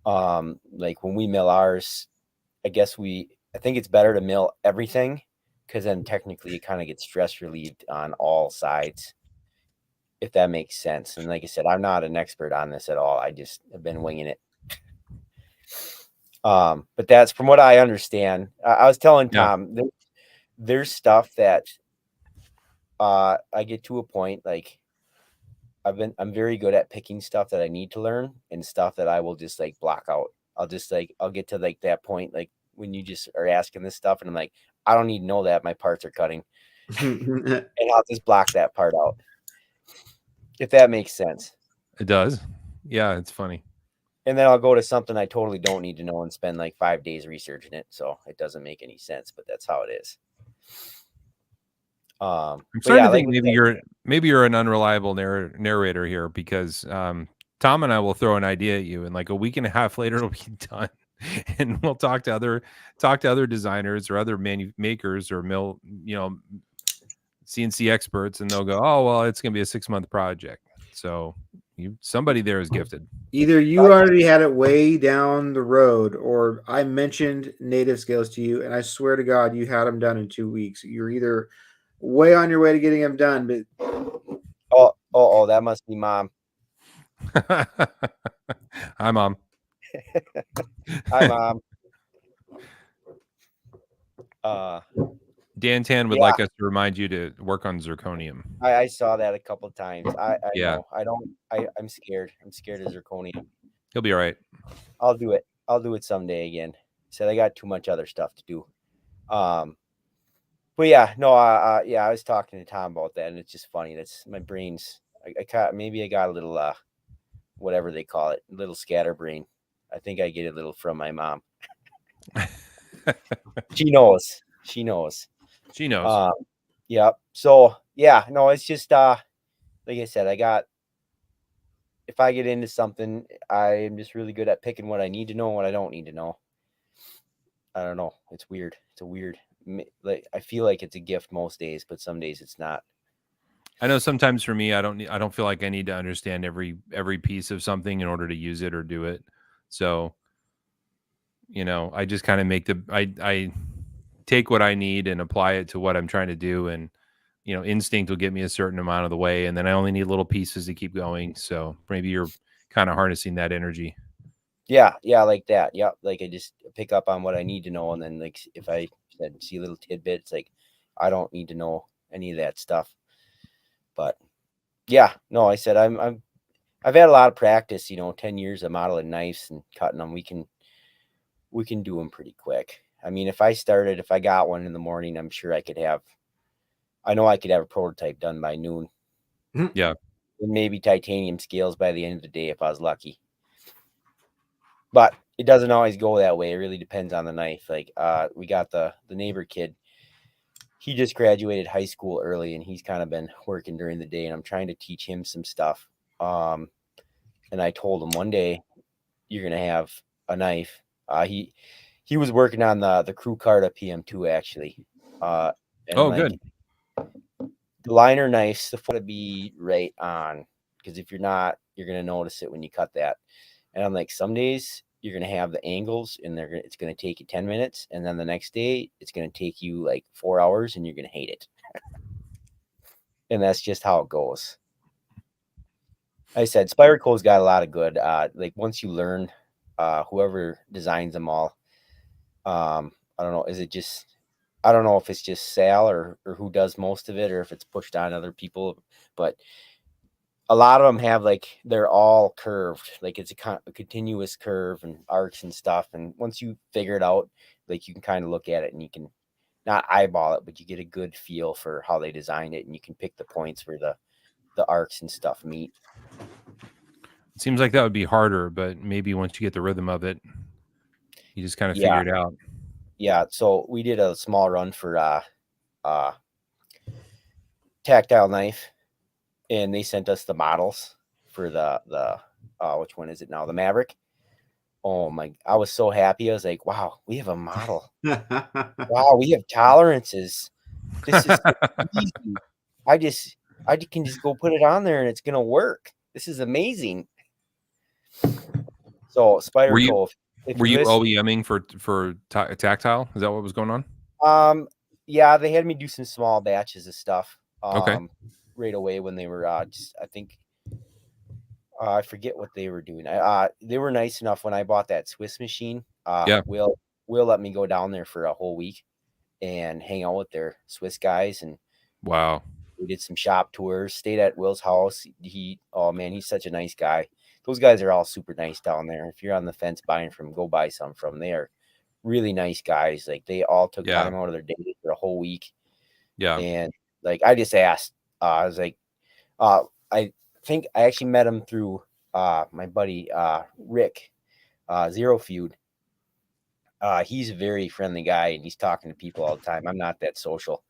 like when we mill ours, I think it's better to mill everything, because then technically it kind of gets stress relieved on all sides, if that makes sense. And like I said, I'm not an expert on this at all. I just have been winging it. But that's from what I understand. I was telling Tom, there's stuff that I get to a point, like I'm very good at picking stuff that I need to learn and stuff that I will just like block out. I'll get to like that point, like when you just are asking this stuff and I'm like, I don't need to know that my parts are cutting. And I'll just block that part out, if that makes sense. It does. Yeah, it's funny. And then I'll go to something I totally don't need to know and spend like 5 days researching it. So it doesn't make any sense, but that's how it is. I'm starting to think maybe you're an unreliable narrator here, because Tom and I will throw an idea at you, and like a week and a half later it'll be done, and we'll talk to other designers or other makers or mill, CNC experts, and they'll go, oh well, it's gonna be a 6-month project. So Somebody there is gifted. Either you already had it way down the road, or I mentioned native scales to you, and I swear to God, you had them done in 2 weeks. You're either way on your way to getting them done, but that must be Mom. Hi, Mom. Hi, Mom. Dan Tan would like us to remind you to work on zirconium. I saw that a couple times. I Yeah. know. I'm scared. I'm scared of zirconium. He'll be all right. I'll do it. I'll do it someday again. Said I got too much other stuff to do. But yeah, no, I was talking to Tom about that, and it's just funny. That's my brain's. Maybe I got a little whatever they call it, little scatterbrain. I think I get a little from my mom. She knows. She knows. She knows. Yeah. So yeah, no, it's just like I said, if I get into something, I'm just really good at picking what I need to know and what I don't need to know. I don't know. It's weird. It's a weird. Like I feel like it's a gift most days, but some days it's not. I know sometimes for me, I don't feel like I need to understand every piece of something in order to use it or do it. So, I just kind of make I take what I need and apply it to what I'm trying to do. And, instinct will get me a certain amount of the way. And then I only need little pieces to keep going. So maybe you're kind of harnessing that energy. Yeah, like that. Yeah, like I just pick up on what I need to know, and then like if I see little tidbits, like I don't need to know any of that stuff. But yeah, no, I said I've had a lot of practice. 10 years of modeling knives and cutting them. We can do them pretty quick. I mean, if I got one in the morning, I'm sure I could have a prototype done by noon. Yeah, and maybe titanium scales by the end of the day if I was lucky. But it doesn't always go that way. It really depends on the knife. Like we got the neighbor kid. He just graduated high school early, and he's kind of been working during the day, and I'm trying to teach him some stuff. And I told him one day you're gonna have a knife. He was working on the Crew Carta PM2 actually. good. The liner knife's the foot to be right on, because if you're not, you're gonna notice it when you cut that. And I'm like, some days you're going to have the angles and it's going to take you 10 minutes. And then the next day it's going to take you like 4 hours and you're going to hate it. And that's just how it goes. I said, Spyderco's got a lot of good, like once you learn, whoever designs them all, I don't know. I don't know if it's just Sal or who does most of it, or if it's pushed on other people, but a lot of them have they're all curved, like it's a continuous curve and arcs and stuff. And once you figure it out, like you can kind of look at it and you can not eyeball it, but you get a good feel for how they designed it, and you can pick the points where the arcs and stuff meet. It seems like that would be harder, but maybe once you get the rhythm of it, you just kind of figure it out. Yeah. So we did a small run for tactile knife, and they sent us the models for the which one is it now? The Maverick. Oh my, I was so happy. I was like, wow, we have a model. Wow, we have tolerances. This is easy. I can just go put it on there and it's gonna work. This is amazing. So Spyderco, were you OEMing for tactile? Is that what was going on? Yeah, they had me do some small batches of stuff. Okay. Right away when they were I think I forget what they were doing. They were nice enough when I bought that Swiss machine. Will let me go down there for a whole week and hang out with their Swiss guys, and wow, we did some shop tours, stayed at Will's house. He's such a nice guy. Those guys are all super nice down there. If you're on the fence buying from, go buy some from. They are really nice guys. Like they all took time out of their day for a whole week. Yeah. And like I just asked, I was like, I think I actually met him through my buddy Rick, Zero Feud. He's a very friendly guy, and he's talking to people all the time. I'm not that social.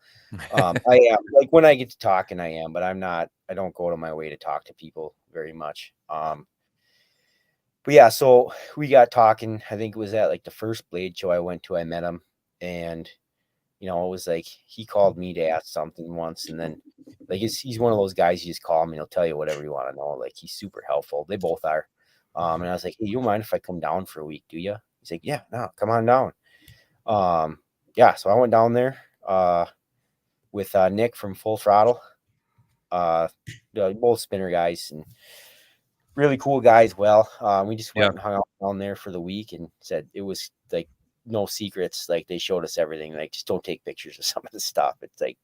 I am, like when I get to talking, I am, but I'm not. I don't go to my way to talk to people very much. But yeah, so we got talking. I think it was at like the first Blade show I went to. I met him, and it was like he called me to ask something once, and then Like he's one of those guys you just call him and he'll tell you whatever you want to know. Like he's super helpful. They both are. And I was like, hey, you mind if I come down for a week? Do you? He's like, yeah, no, come on down. Yeah. So I went down there with Nick from Full Throttle. Both spinner guys and really cool guys. Well, we just went and hung out down there for the week and said it was like no secrets. Like they showed us everything. Like just don't take pictures of some of the stuff. It's like,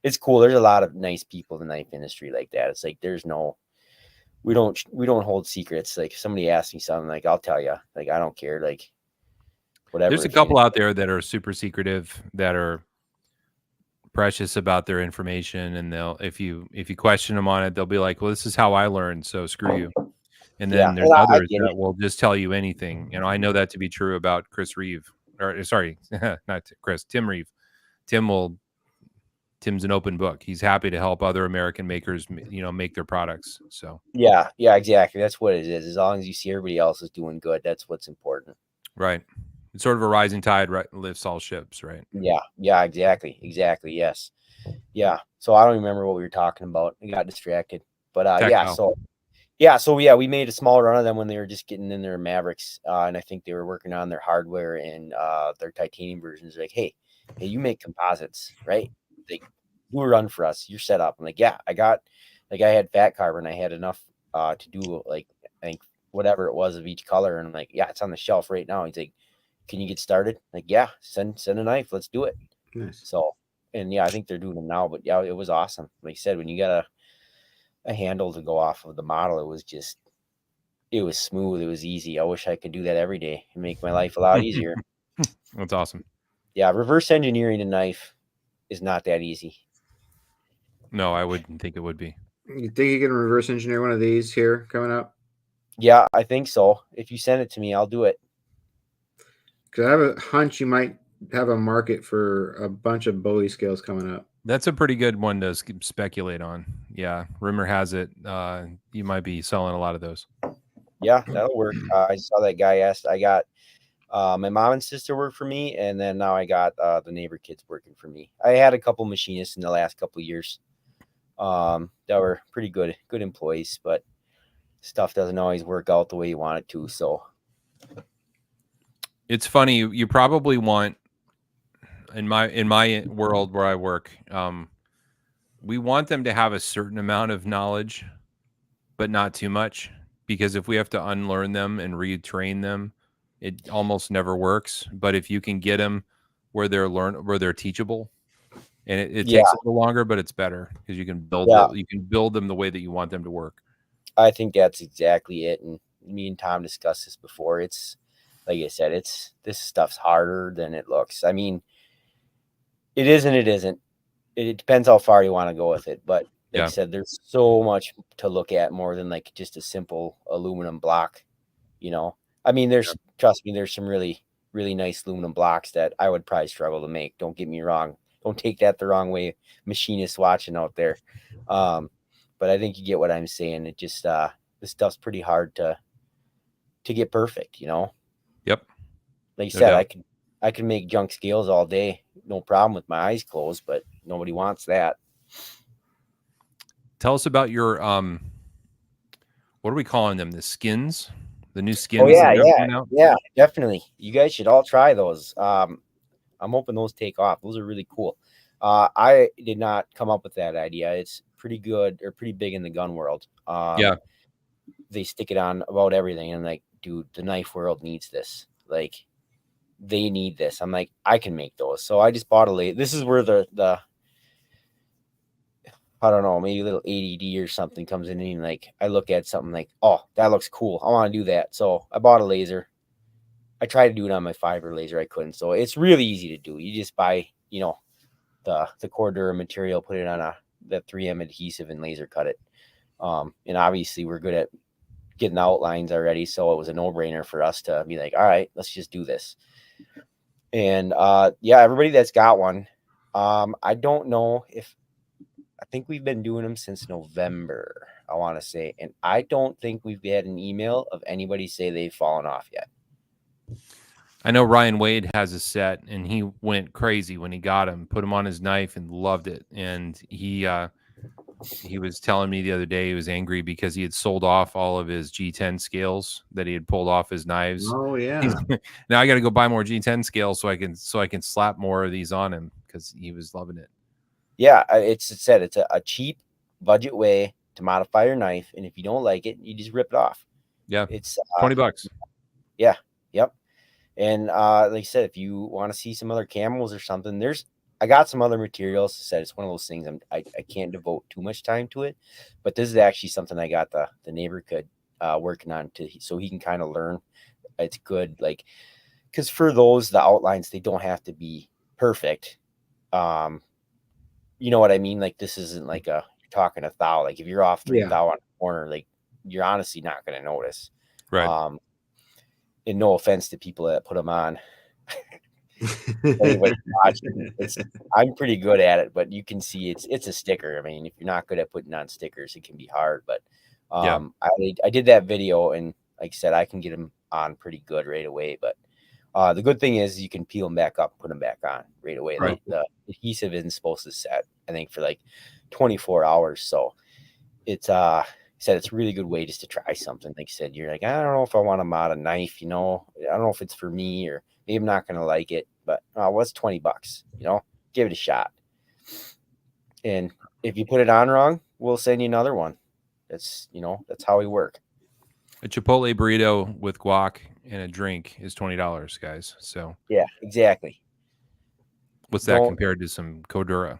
it's cool. There's a lot of nice people in the knife industry like that. It's like we don't hold secrets. Like if somebody asks me something, like I'll tell you. Like I don't care. Like whatever. There's a couple out there that are super secretive, that are precious about their information, and they'll if you question them on it, they'll be like, "Well, this is how I learned, so screw you." And then there's others that will just tell you anything. You know, I know that to be true about Chris Reeve, or sorry, not Chris, Tim Reeve. Tim's an open book. He's happy to help other American makers, you know, make their products. So yeah, exactly. That's what it is. As long as you see everybody else is doing good, that's what's important. Right. It's sort of a rising tide lifts all ships, right? Yeah, exactly. Yes. Yeah. So I don't remember what we were talking about. We got distracted. But we made a small run of them when they were just getting in their Mavericks. And I think they were working on their hardware and their titanium versions. Like, hey, you make composites, right? Like, do a run for us. You're set up. I'm like, yeah, I had fat carbon. I had enough to do like, I think whatever it was of each color. And I'm like, yeah, it's on the shelf right now. He's like, can you get started? Like, yeah, send a knife. Let's do it. Nice. So, and yeah, I think they're doing them now, but yeah, it was awesome. Like you said, when you got a handle to go off of the model, it was smooth. It was easy. I wish I could do that every day and make my life a lot easier. That's awesome. Yeah. Reverse engineering a knife is not that easy. No, I wouldn't think it would be. You think you can reverse engineer one of these here coming up? Yeah, I think so. If you send it to me, I'll do it. Because I have a hunch you might have a market for a bunch of Bowie scales coming up. That's a pretty good one to speculate on. Yeah, rumor has it you might be selling a lot of those. Yeah, that'll work. I saw that guy asked. I got my mom and sister work for me, and then now I got the neighbor kids working for me. I had a couple machinists in the last couple of years that were pretty good employees, but stuff doesn't always work out the way you want it to. So it's funny. You probably want, in my world where I work, we want them to have a certain amount of knowledge, but not too much, because if we have to unlearn them and retrain them, it almost never works. But if you can get them where they're teachable, and it takes a little longer, but it's better because you can build them the way that you want them to work. I think that's exactly it. And me and Tom discussed this before. It's like I said, this stuff's harder than it looks. I mean, it is and it isn't. It depends how far you want to go with it. But like I said, there's so much to look at more than like just a simple aluminum block. You know, I mean, trust me, there's some really, really nice aluminum blocks that I would probably struggle to make. Don't get me wrong. Don't take that the wrong way, machinists watching out there. But I think you get what I'm saying. It just this stuff's pretty hard to get perfect, you know. Yep. Like you said, I can make junk scales all day, no problem with my eyes closed, but nobody wants that. Tell us about your what are we calling them? The skins? The new skins? Oh yeah, definitely. You guys should all try those. I'm hoping those take off. Those are really cool. I did not come up with that idea. It's pretty good or pretty big in the gun world. They stick it on about everything. And I'm like, dude, the knife world needs this. Like, they need this. I'm like, I can make those. So I just bought a laser. This is where the I don't know, maybe a little ADD or something comes in, and like I look at something like, oh, that looks cool. I want to do that. So I bought a laser. I tried to do it on my fiber laser. I couldn't. So it's really easy to do. You just buy, you know, the Cordura material, put it on that 3M adhesive and laser cut it. And obviously we're good at getting the outlines already. So it was a no-brainer for us to be like, all right, let's just do this. And everybody that's got one, I don't know if, I think we've been doing them since November, I want to say. And I don't think we've had an email of anybody say they've fallen off yet. I know Ryan Wade has a set, and he went crazy when he got him, put him on his knife and loved it. And he he was telling me the other day he was angry because he had sold off all of his G10 scales that he had pulled off his knives. Oh yeah. Now I got to go buy more G10 scales so I can slap more of these on him because he was loving it. Yeah, it's a cheap budget way to modify your knife, and if you don't like it, you just rip it off. Yeah, It's $20. Yeah, yep. And like I said, if you want to see some other camels or something, I got some other materials. I said it's one of those things I can't devote too much time to it, but this is actually something I got the neighborhood working on so he can kind of learn. It's good, like, because for the outlines, they don't have to be perfect. You know what I mean? Like, this isn't like you're talking a thou. Like, if you're off 3 thou on a corner, like, you're honestly not going to notice. Right. And no offense to people that put them on. Anybody watching, I'm pretty good at it, but you can see it's a sticker. I mean, if you're not good at putting on stickers, it can be hard. But I did that video, and like I said, I can get them on pretty good right away. But the good thing is you can peel them back up, put them back on right away. Right. The adhesive isn't supposed to set, I think, for like 24 hours. So it's said it's a really good way just to try something. Like you said, you're like, I don't know if I want to mod a knife, I don't know if it's for me, or maybe I'm not gonna like it, but what's $20? Give it a shot. And if you put it on wrong, we'll send you another one. That's how we work. A Chipotle burrito with guac and a drink is $20, guys. So yeah, exactly. What's that compared to some Cordura?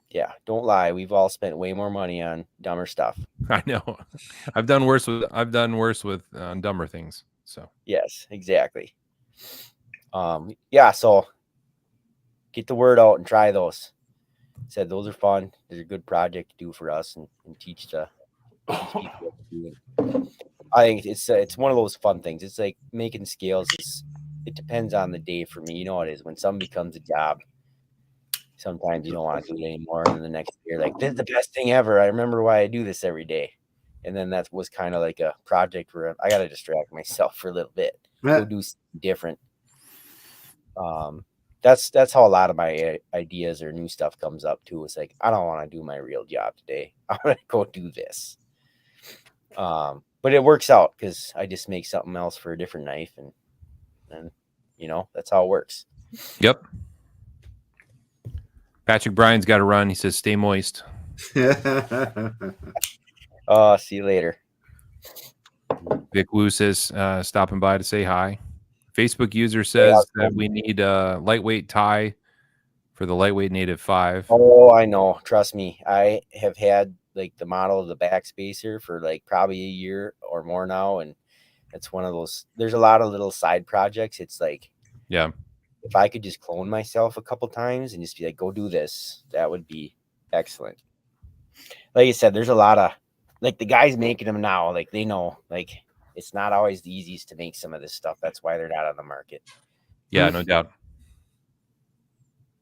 Yeah, don't lie. We've all spent way more money on dumber stuff. I know. I've done worse with dumber things. So yes, exactly. Yeah. So get the word out and try those. Said those are fun. They're a good project to do for us and teach people what to do. I think it's one of those fun things. It's like making scales. It depends on the day for me. You know what it is when something becomes a job. Sometimes you don't want to do it anymore, and the next year, like, this is the best thing ever. I remember why I do this every day. And then that was kind of like a project where I got to distract myself for a little bit, go do something different. That's how a lot of my ideas or new stuff comes up too. It's like, I don't want to do my real job today. I'm gonna go do this. But it works out because I just make something else for a different knife, and that's how it works. Yep. Patrick Bryan's got to run. He says, "Stay moist." See you later. Vic Wu says, stopping by to say hi. Facebook user says that we need a lightweight tie for the lightweight native 5. Oh, I know. Trust me. I have had like the model of the backspacer for like probably a year or more now. And it's one of those, there's a lot of little side projects. It's like, yeah, if I could just clone myself a couple times and just be like, go do this, that would be excellent. Like I said, there's a lot of, like, the guys making them now, like, they know, like, it's not always the easiest to make some of this stuff. That's why they're not on the market. Yeah, no doubt.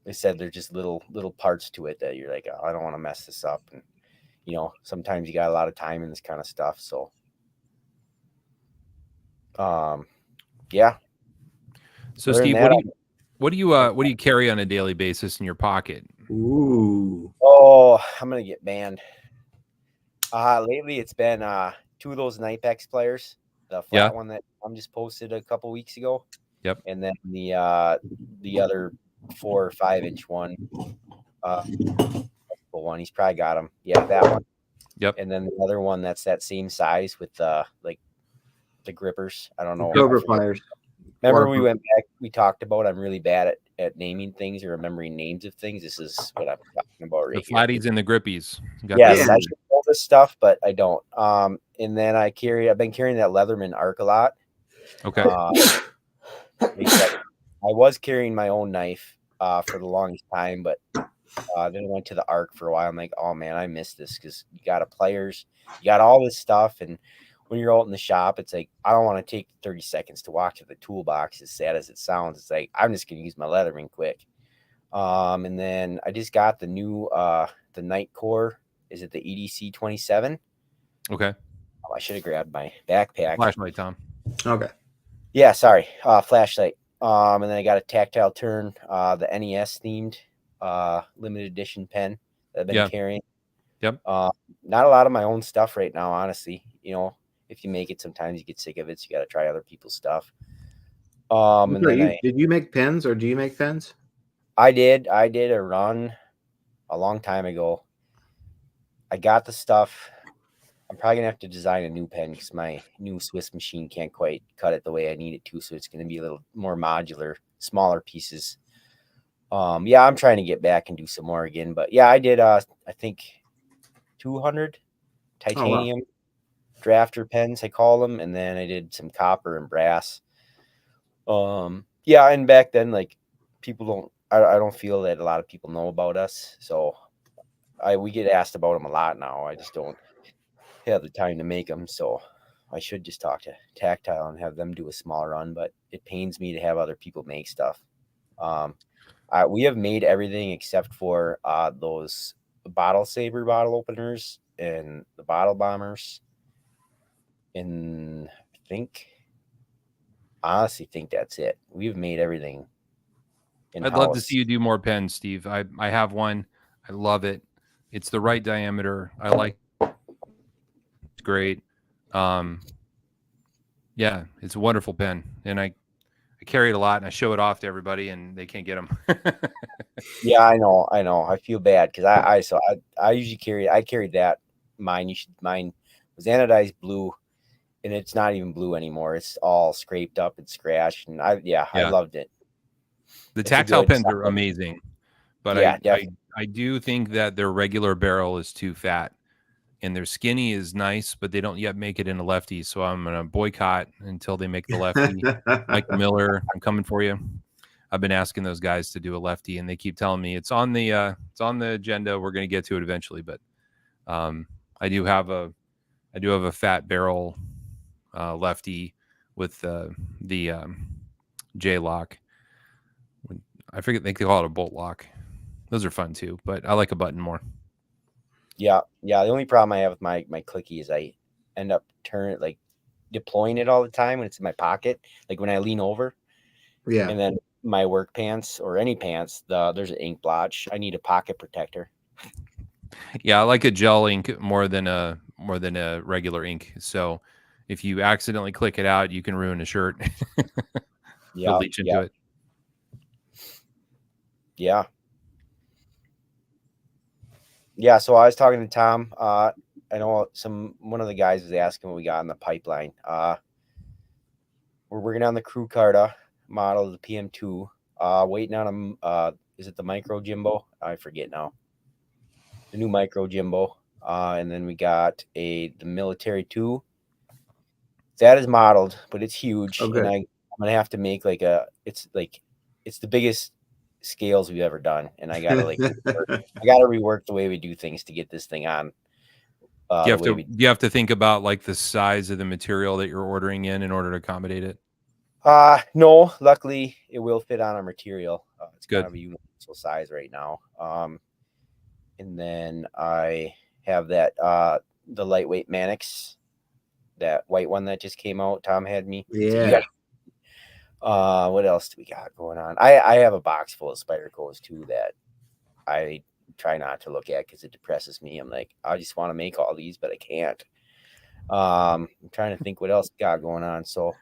They said they're just little parts to it that you're like, oh, I don't want to mess this up. And, sometimes you got a lot of time in this kind of stuff. So, yeah. So, Steve, what do you carry on a daily basis in your pocket? Ooh. Oh, I'm gonna get banned. Lately it's been 2 of those Knipex players, the flat one that I'm just posted a couple weeks ago. Yep. And then the other 4 or 5 inch one, one. He's probably got them. Yeah, that one. Yep. And then the other one that's that same size with like the grippers. I don't know. Cobra pliers. Remember we went back, we talked about I'm really bad at naming things or remembering names of things. This is what I'm talking about right here. The flatties and the grippies. Yes, I should know this stuff, but I don't. And then I've been carrying that Leatherman arc a lot. Okay. I was carrying my own knife for the longest time, but then I went to the arc for a while. I'm like, oh man, I miss this because you got a pliers, you got all this stuff, and when you're out in the shop, it's like, I don't want to take 30 seconds to walk to the toolbox, as sad as it sounds. It's like, I'm just going to use my Leatherman quick. And then I just got the new, the Night Core. Is it the EDC 27? Okay. Oh, I should have grabbed my backpack. Flashlight, Tom. Okay. Yeah, sorry. Flashlight. And then I got a tactile turn, the NES themed, limited edition pen that I've been carrying. Yep. Not a lot of my own stuff right now, honestly. You know, if you make it, sometimes you get sick of it, so you got to try other people's stuff. And then did you make pens, or do you make pens? I did a run a long time ago. I got the stuff. I'm probably gonna have to design a new pen because my new Swiss machine can't quite cut it the way I need it to. So it's gonna be a little more modular, smaller pieces. Yeah, I'm trying to get back and do some more again. But yeah, I did I think 200 titanium drafter pens, I call them, and then I did some copper and brass. Yeah, and back then, like, people don't, I don't feel that a lot of people know about us, so we get asked about them a lot now. I just don't have the time to make them, so I should just talk to Tactile and have them do a small run, but it pains me to have other people make stuff. We have made everything except for those bottle saver bottle openers and the bottle bombers, and honestly think that's it. We've made everything in-house. I'd love to see you do more pens, Steve. I have one. I love it. It's the right diameter. I like it. It's great. Yeah, it's a wonderful pen, and I carry it a lot, and I show it off to everybody, and they can't get them. Yeah, I know. I feel bad because I usually carried that. Mine was anodized blue, and it's not even blue anymore. It's all scraped up and scratched, and I loved it. The Tactile pens are amazing, but yeah, I do think that their regular barrel is too fat, and their skinny is nice, but they don't yet make it in a lefty. So I'm gonna boycott until they make the lefty. Michael Miller, I'm coming for you. I've been asking those guys to do a lefty, and they keep telling me it's on the agenda. We're gonna get to it eventually, but I do have a fat barrel lefty with the J lock. I forget they call it a bolt lock. Those are fun too, but I like a button more. Yeah. The only problem I have with my clicky is I end up deploying it all the time when it's in my pocket, like when I lean over. Yeah. And then my work pants or any pants, there's an ink blotch. I need a pocket protector. Yeah, I like a gel ink more than a regular ink. So if you accidentally click it out, you can ruin a shirt. You'll leach into it. Yeah. Yeah, so I was talking to Tom. I know one of the guys was asking what we got in the pipeline. We're working on the Crew Carta model, the PM2. Waiting on is it the Micro Jimbo? I forget now. The new Micro Jimbo. And then we got the Military 2. That is modeled, but it's huge. Okay. And I'm gonna have to make it's the biggest scales we've ever done, and I gotta rework the way we do things to get this thing on. You have to think about like the size of the material that you're ordering in order to accommodate it. No, luckily it will fit on our material. It's good. Kind of a universal size right now. And then I have that the lightweight Mannix, that white one that just came out. Tom had me. Yeah. What else do we got going on? I have a box full of Spydercos too that I try not to look at because it depresses me. I'm like, I just want to make all these, but I can't. I'm trying to think what else we got going on. So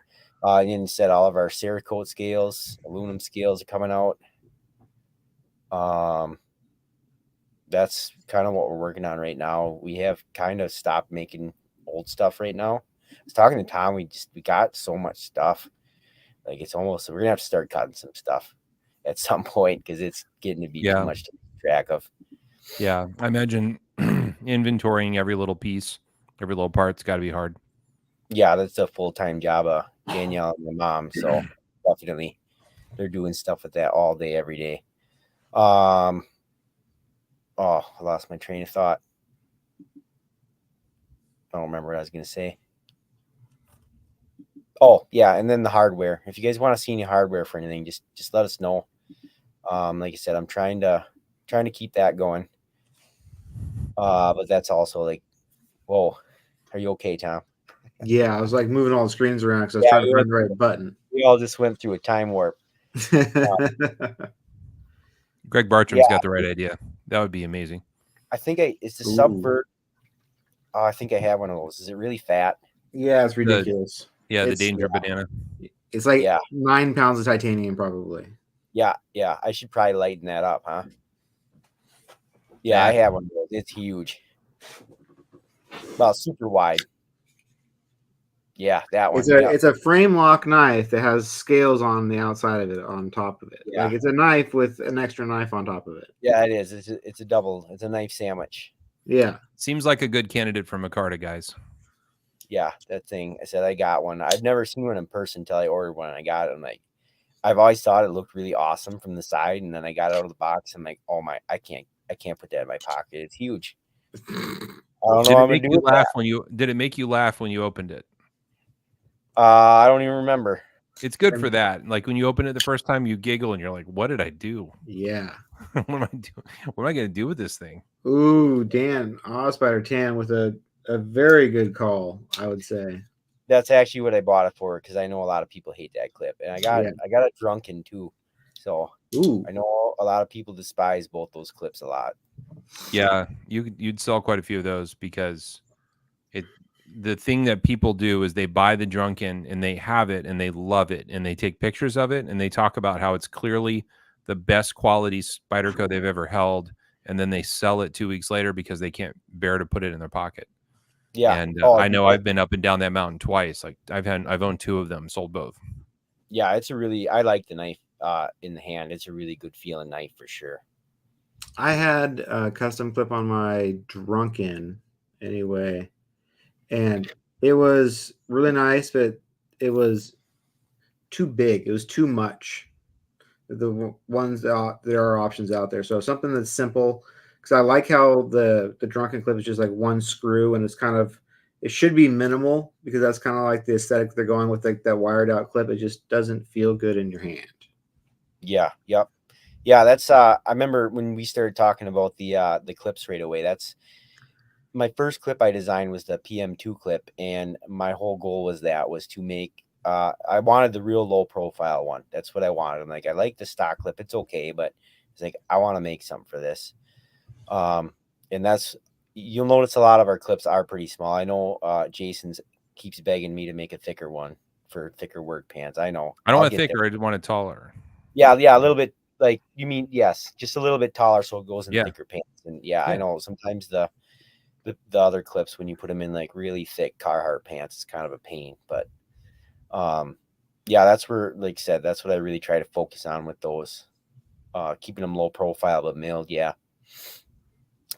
and said all of our Cerakote scales, aluminum scales are coming out. That's kind of what we're working on right now. We have kind of stopped making old stuff right now. I was talking to Tom. We got so much stuff. Like we're gonna have to start cutting some stuff at some point because it's getting to be too much to keep track of. Yeah, I imagine inventorying every little piece, every little part's got to be hard. Yeah, that's a full-time job of Danielle and my mom. So definitely, they're doing stuff with that all day, every day. I lost my train of thought. I don't remember what I was gonna say. Oh, yeah, and then the hardware. If you guys want to see any hardware for anything, just let us know. Like I said, I'm trying to keep that going. But that's also like, whoa, are you okay, Tom? Yeah, I was like moving all the screens around because I was trying to find the right button. We all just went through a time warp. Greg Bartram's got the right idea. That would be amazing. I think it's the Ooh. Subvert. Oh, I think I have one of those. Is it really fat? Yeah, it's ridiculous. The It's- danger banana. It's like Yeah. 9 pounds of titanium, probably. Yeah. I should probably lighten that up, huh? Yeah, I have one of those. It's huge. Well, super wide. Yeah, that one. It's a frame lock knife that has scales on the outside of it, on top of it. Yeah. Like it's a knife with an extra knife on top of it. Yeah, it is. It's a double. It's a knife sandwich. Yeah. Seems like a good candidate for Micarta, guys. Yeah, that thing. I said I got one. I've never seen one in person until I ordered one and I got it. I'm like, I've always thought it looked really awesome from the side, and then I got it out of the box. I'm like, oh my, I can't put that in my pocket. It's huge. I don't know what I'm gonna do with that. Did it make you laugh when you opened it? I don't even remember. It's good for that. Like when you open it the first time, you giggle and you're like, "What did I do? Yeah. What am I doing? What am I going to do with this thing?" Ooh, Dan, Spider 10 with a very good call, I would say. That's actually what I bought it for, because I know a lot of people hate that clip, and I got it drunken too. So I know a lot of people despise both those clips a lot. Yeah, you'd sell quite a few of those, because the thing that people do is they buy the drunken and they have it and they love it and they take pictures of it and they talk about how it's clearly the best quality Spyderco they've ever held, and then they sell it 2 weeks later because they can't bear to put it in their pocket. Yeah, and I know I've been up and down that mountain twice. Like I've owned 2 of them, sold both. Yeah, I like the knife in the hand. It's a really good feeling knife for sure. I had a custom clip on my drunken anyway, and it was really nice, but it was too big. It was too much. The ones that there are options out there. So something that's simple, because I like how the drunken clip is just like one screw, and it should be minimal, because that's kind of like the aesthetic they're going with, like that wired out clip. It just doesn't feel good in your hand. Yeah. Yep. Yeah. That's I remember when we started talking about the clips right away. That's my first clip I designed was the PM2 clip, and my whole goal was to make. I wanted the real low profile one. That's what I wanted. I'm like, I like the stock clip. It's okay, but it's like, I want to make something for this. And you'll notice a lot of our clips are pretty small. I know Jason's keeps begging me to make a thicker one for thicker work pants. I know. I don't want it thicker. I want it taller. Yeah. A little bit, like, you mean, yes, just a little bit taller so it goes in thicker pants. And I know sometimes the other clips, when you put them in like really thick Carhartt pants, it's kind of a pain, but that's where, like I said, that's what I really try to focus on with those, keeping them low profile but milled.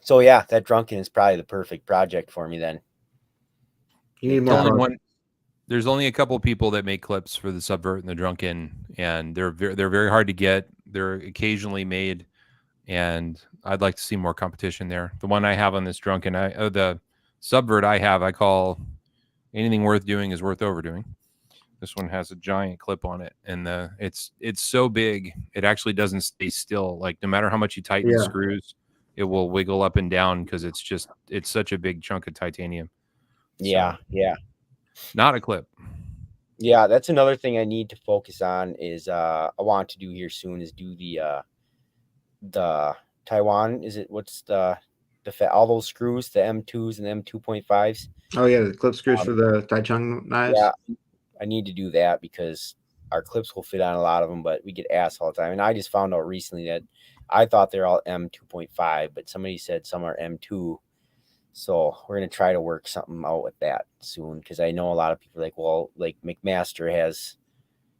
So that drunken is probably the perfect project for me then. You need more. There's only a couple of people that make clips for the Subvert and the drunken, and they're very hard to get. They're occasionally made, and I'd like to see more competition there. The one I have on this drunken, the Subvert I call anything worth doing is worth overdoing. This one has a giant clip on it, and it's so big it actually doesn't stay still. Like no matter how much you tighten the screws, it will wiggle up and down because it's such a big chunk of titanium. Yeah. Not a clip. Yeah, that's another thing I need to focus on is I want to do here soon is do the Taiwan. Is it what's the all those screws, the M2s and the M2.5s? Oh yeah, the clip screws for the Taichung knives. Yeah, I need to do that because our clips will fit on a lot of them, but we get asked all the time. And I just found out recently that I thought they're all M2.5, but somebody said some are M2. So we're going to try to work something out with that soon, because I know a lot of people are like, well, like McMaster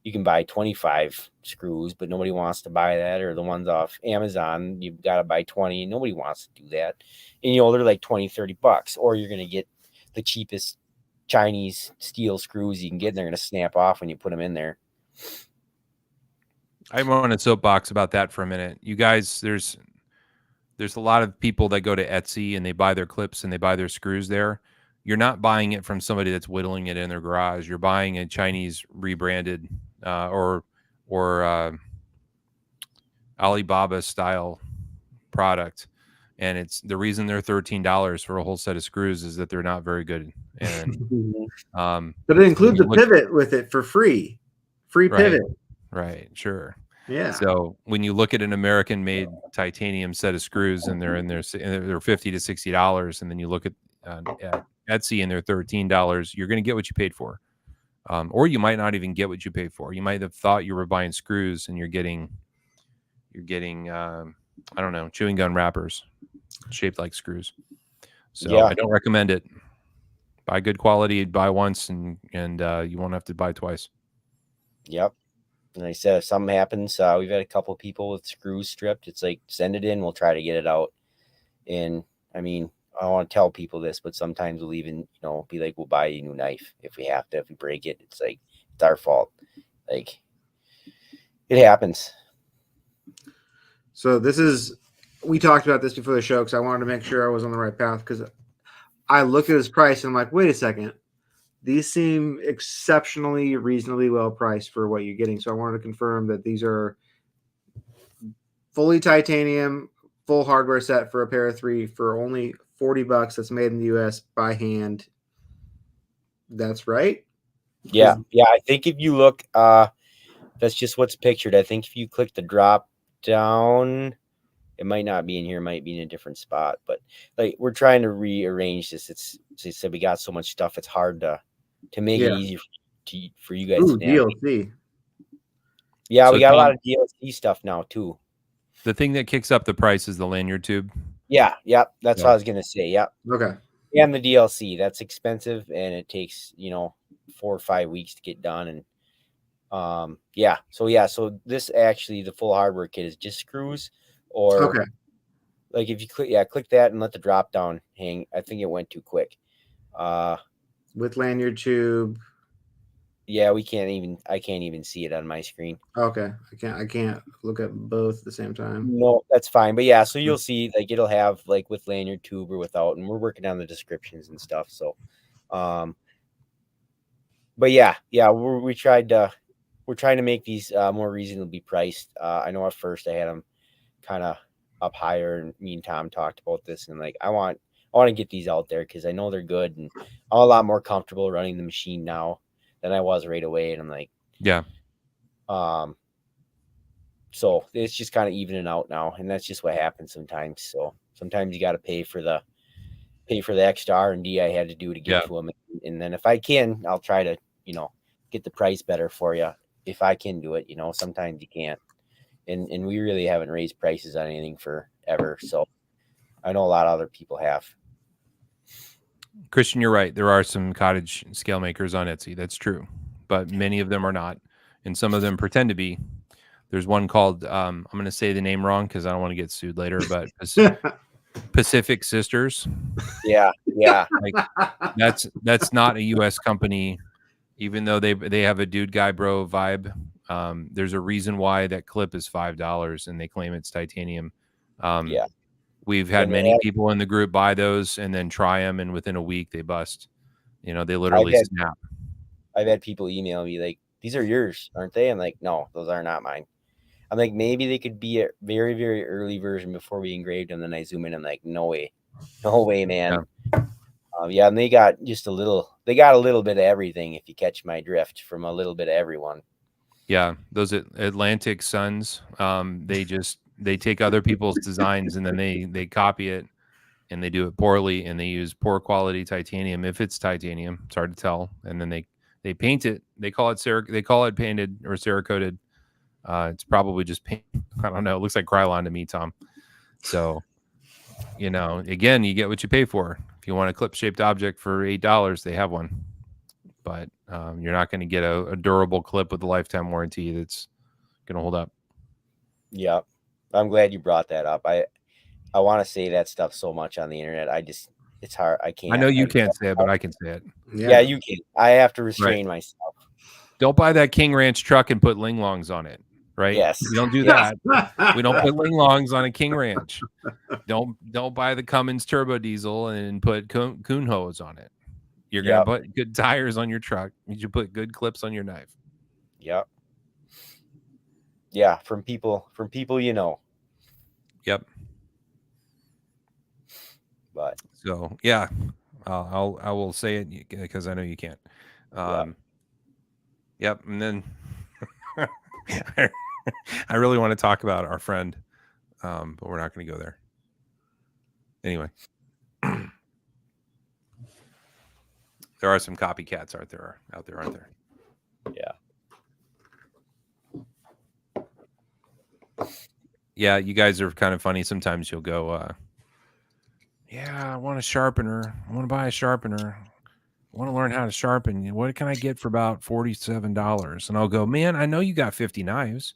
you can buy 25 screws, but nobody wants to buy that. Or the ones off Amazon, you've got to buy 20. And nobody wants to do that. And, they're like $20-$30. Or you're going to get the cheapest Chinese steel screws you can get, and they're going to snap off when you put them in there. I want a soapbox about that for a minute. You guys, there's a lot of people that go to Etsy and they buy their clips and they buy their screws there. You're not buying it from somebody that's whittling it in their garage. You're buying a Chinese rebranded or Alibaba style product. And it's the reason they're $13 for a whole set of screws is that they're not very good. And but it includes a pivot with it for free. Free pivot. Right. Sure. Yeah. So when you look at an American-made titanium set of screws and they're $50 to $60, and then you look at Etsy and they're $13, you're going to get what you paid for. Or you might not even get what you paid for. You might have thought you were buying screws and you're getting I don't know, chewing gum wrappers shaped like screws. So I don't recommend it. Buy good quality, buy once, and you won't have to buy twice. Yep. And like I said, if something happens, we've had a couple of people with screws stripped. It's like, send it in, we'll try to get it out. And I mean, I don't want to tell people this, but sometimes we'll even, be like, we'll buy you a new knife if we have to. If we break it, it's like, it's our fault. Like, it happens. So we talked about this before the show because I wanted to make sure I was on the right path, because I looked at this price and I'm like, wait a second. These seem exceptionally reasonably well priced for what you're getting. So I wanted to confirm that these are fully titanium, full hardware set for a pair of 3 for only $40. That's made in the US by hand. That's right? Yeah. Yeah. I think if you look, that's just what's pictured. I think if you click the drop down, it might not be in here, it might be in a different spot, but like, we're trying to rearrange this. It's so we got so much stuff, it's hard to make it easy for you guys to navigate. DLC. Yeah, So we got a lot of DLC stuff now too. The thing that kicks up the price is the lanyard tube. Yeah, that's what I was gonna say. Yeah. Okay. And the DLC, that's expensive and it takes 4 or 5 weeks to get done. And so this actually, the full hardware kit is just screws, or like if you click that and let the drop down hang. I think it went too quick. With lanyard tube. Yeah, I can't even see it on my screen. Okay. I can't look at both at the same time. No, that's fine. But yeah, so you'll see, like, it'll have like with lanyard tube or without, and we're working on the descriptions and stuff. So but we're trying to make these more reasonably priced. I know at first I had them kind of up higher, and me and Tom talked about this, and like I want to get these out there because I know they're good, and I'm a lot more comfortable running the machine now than I was right away. And I'm like, so it's just kind of evening out now, and that's just what happens sometimes. So sometimes you got to pay for the extra R&D I had to do to get to them, and then if I can, I'll try to get the price better for you if I can do it. Sometimes you can't, and we really haven't raised prices on anything forever. So I know a lot of other people have. Christian, you're right. There are some cottage scale makers on Etsy. That's true, but many of them are not, and some of them pretend to be. There's one called I'm going to say the name wrong because I don't want to get sued later, but Pacific Sisters. Yeah. Like, that's not a U.S. company, even though they have a dude guy bro vibe. There's a reason why that clip is $5 and they claim it's titanium. We've had many people in the group buy those and then try them, and within a week they bust. They literally snap. I've had people email me like, "These are yours, aren't they?" I'm like, "No, those are not mine." I'm like, maybe they could be a very, very early version before we engraved them. Then I zoom in and I'm like, no way, man. And they got a little bit of everything, if you catch my drift, from a little bit of everyone. Yeah, those Atlantic Suns, they take other people's designs and then they copy it, and they do it poorly, and they use poor quality titanium. If it's titanium, it's hard to tell. And then they paint it. They call it painted or Cerakoted. It's probably just paint. I don't know. It looks like Krylon to me, Tom. So, again, you get what you pay for. If you want a clip-shaped object for $8, they have one. But you're not going to get a durable clip with a lifetime warranty that's going to hold up. Yeah. I'm glad you brought that up. I want to say that stuff so much on the internet. It's hard. I can't. I know you can't say it, but I can say it. Yeah, you can. I have to restrain myself. Don't buy that King Ranch truck and put linglongs on it. Right? Yes. We don't do that. We don't put linglongs on a King Ranch. Don't buy the Cummins turbo diesel and put coon hose on it. You're gonna put good tires on your truck. You should put good clips on your knife. Yep. Yeah, from people Yep. But so yeah, I will say it because I know you can't. Yep. And then I really want to talk about our friend, but we're not going to go there. Anyway, there are some copycats out there, aren't there? Yeah, you guys are kind of funny. Sometimes you'll go, yeah, I want a sharpener. I want to buy a sharpener. I want to learn how to sharpen. What can I get for about $47? And I'll go, man, I know you got 50 knives.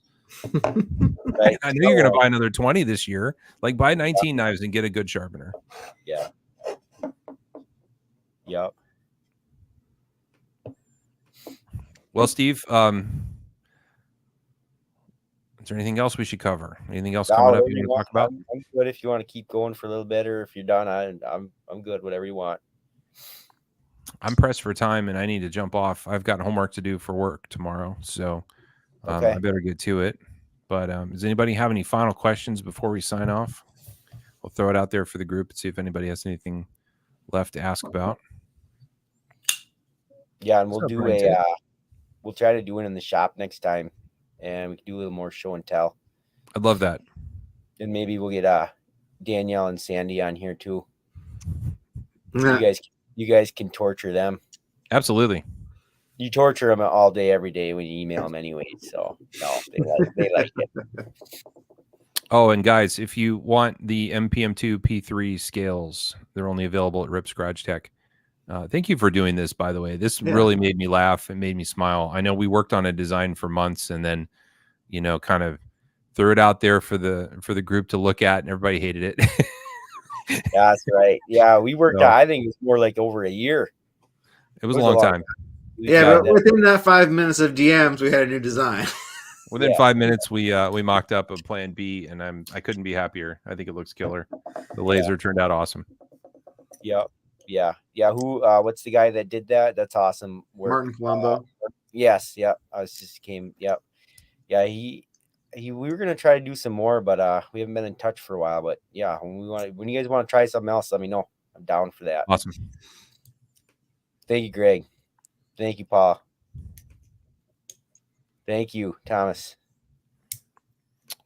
Right. I know you're going to buy another 20 this year. Like buy 19 knives and get a good sharpener. Yeah. Yep. Well, Steve, is there anything else we should cover? Anything else coming up you want to talk about? I'm good if you want to keep going for a little bit, or if you're done, I'm good. Whatever you want. I'm pressed for time and I need to jump off. I've got homework to do for work tomorrow, so I better get to it. But does anybody have any final questions before we sign off? We'll throw it out there for the group and see if anybody has anything left to ask about. Yeah, and we'll we'll try to do it in the shop next time, and we can do a little more show and tell. I'd love that. And maybe we'll get Danielle and Sandy on here too. You guys can torture them. Absolutely. You torture them all day, every day when you email them anyway. So no, they like it. Oh, and guys, if you want the MPM2 P3 scales, they're only available at Rips Garage Tech. Thank you for doing this, by the way. This really made me laugh and made me smile. I know we worked on a design for months and then, kind of threw it out there for the group to look at, and everybody hated it. Yeah, that's right. Yeah, we worked. I think it was more like over a year. It was a long time. Yeah, but within that 5 minutes of DMs, we had a new design. Within 5 minutes, we mocked up a plan B, and I couldn't be happier. I think it looks killer. The laser turned out awesome. Yep. Yeah. Who? What's the guy that did that? That's awesome work. Martin Colombo. Yes. Yep. Yep. Yeah. We were gonna try to do some more, but we haven't been in touch for a while. But yeah, when you guys want to try something else, let me know. I'm down for that. Awesome. Thank you, Greg. Thank you, Paul. Thank you, Thomas.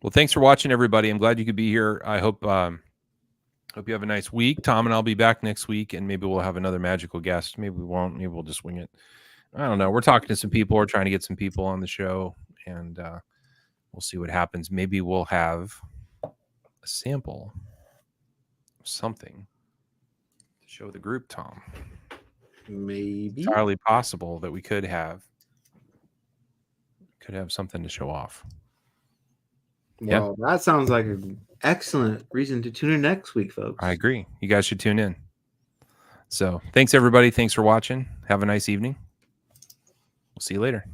Well, thanks for watching, everybody. I'm glad you could be here. I hope you have a nice week. Tom and I'll be back next week, and maybe we'll have another magical guest. Maybe we won't. Maybe we'll just wing it. I don't know. We're talking to some people. We're trying to get some people on the show, and we'll see what happens. Maybe we'll have a sample of something to show the group, Tom. Maybe. It's entirely possible that we could have something to show off. Well, that sounds like an excellent reason to tune in next week, folks. I agree. You guys should tune in. So thanks, everybody. Thanks for watching. Have a nice evening. We'll see you later.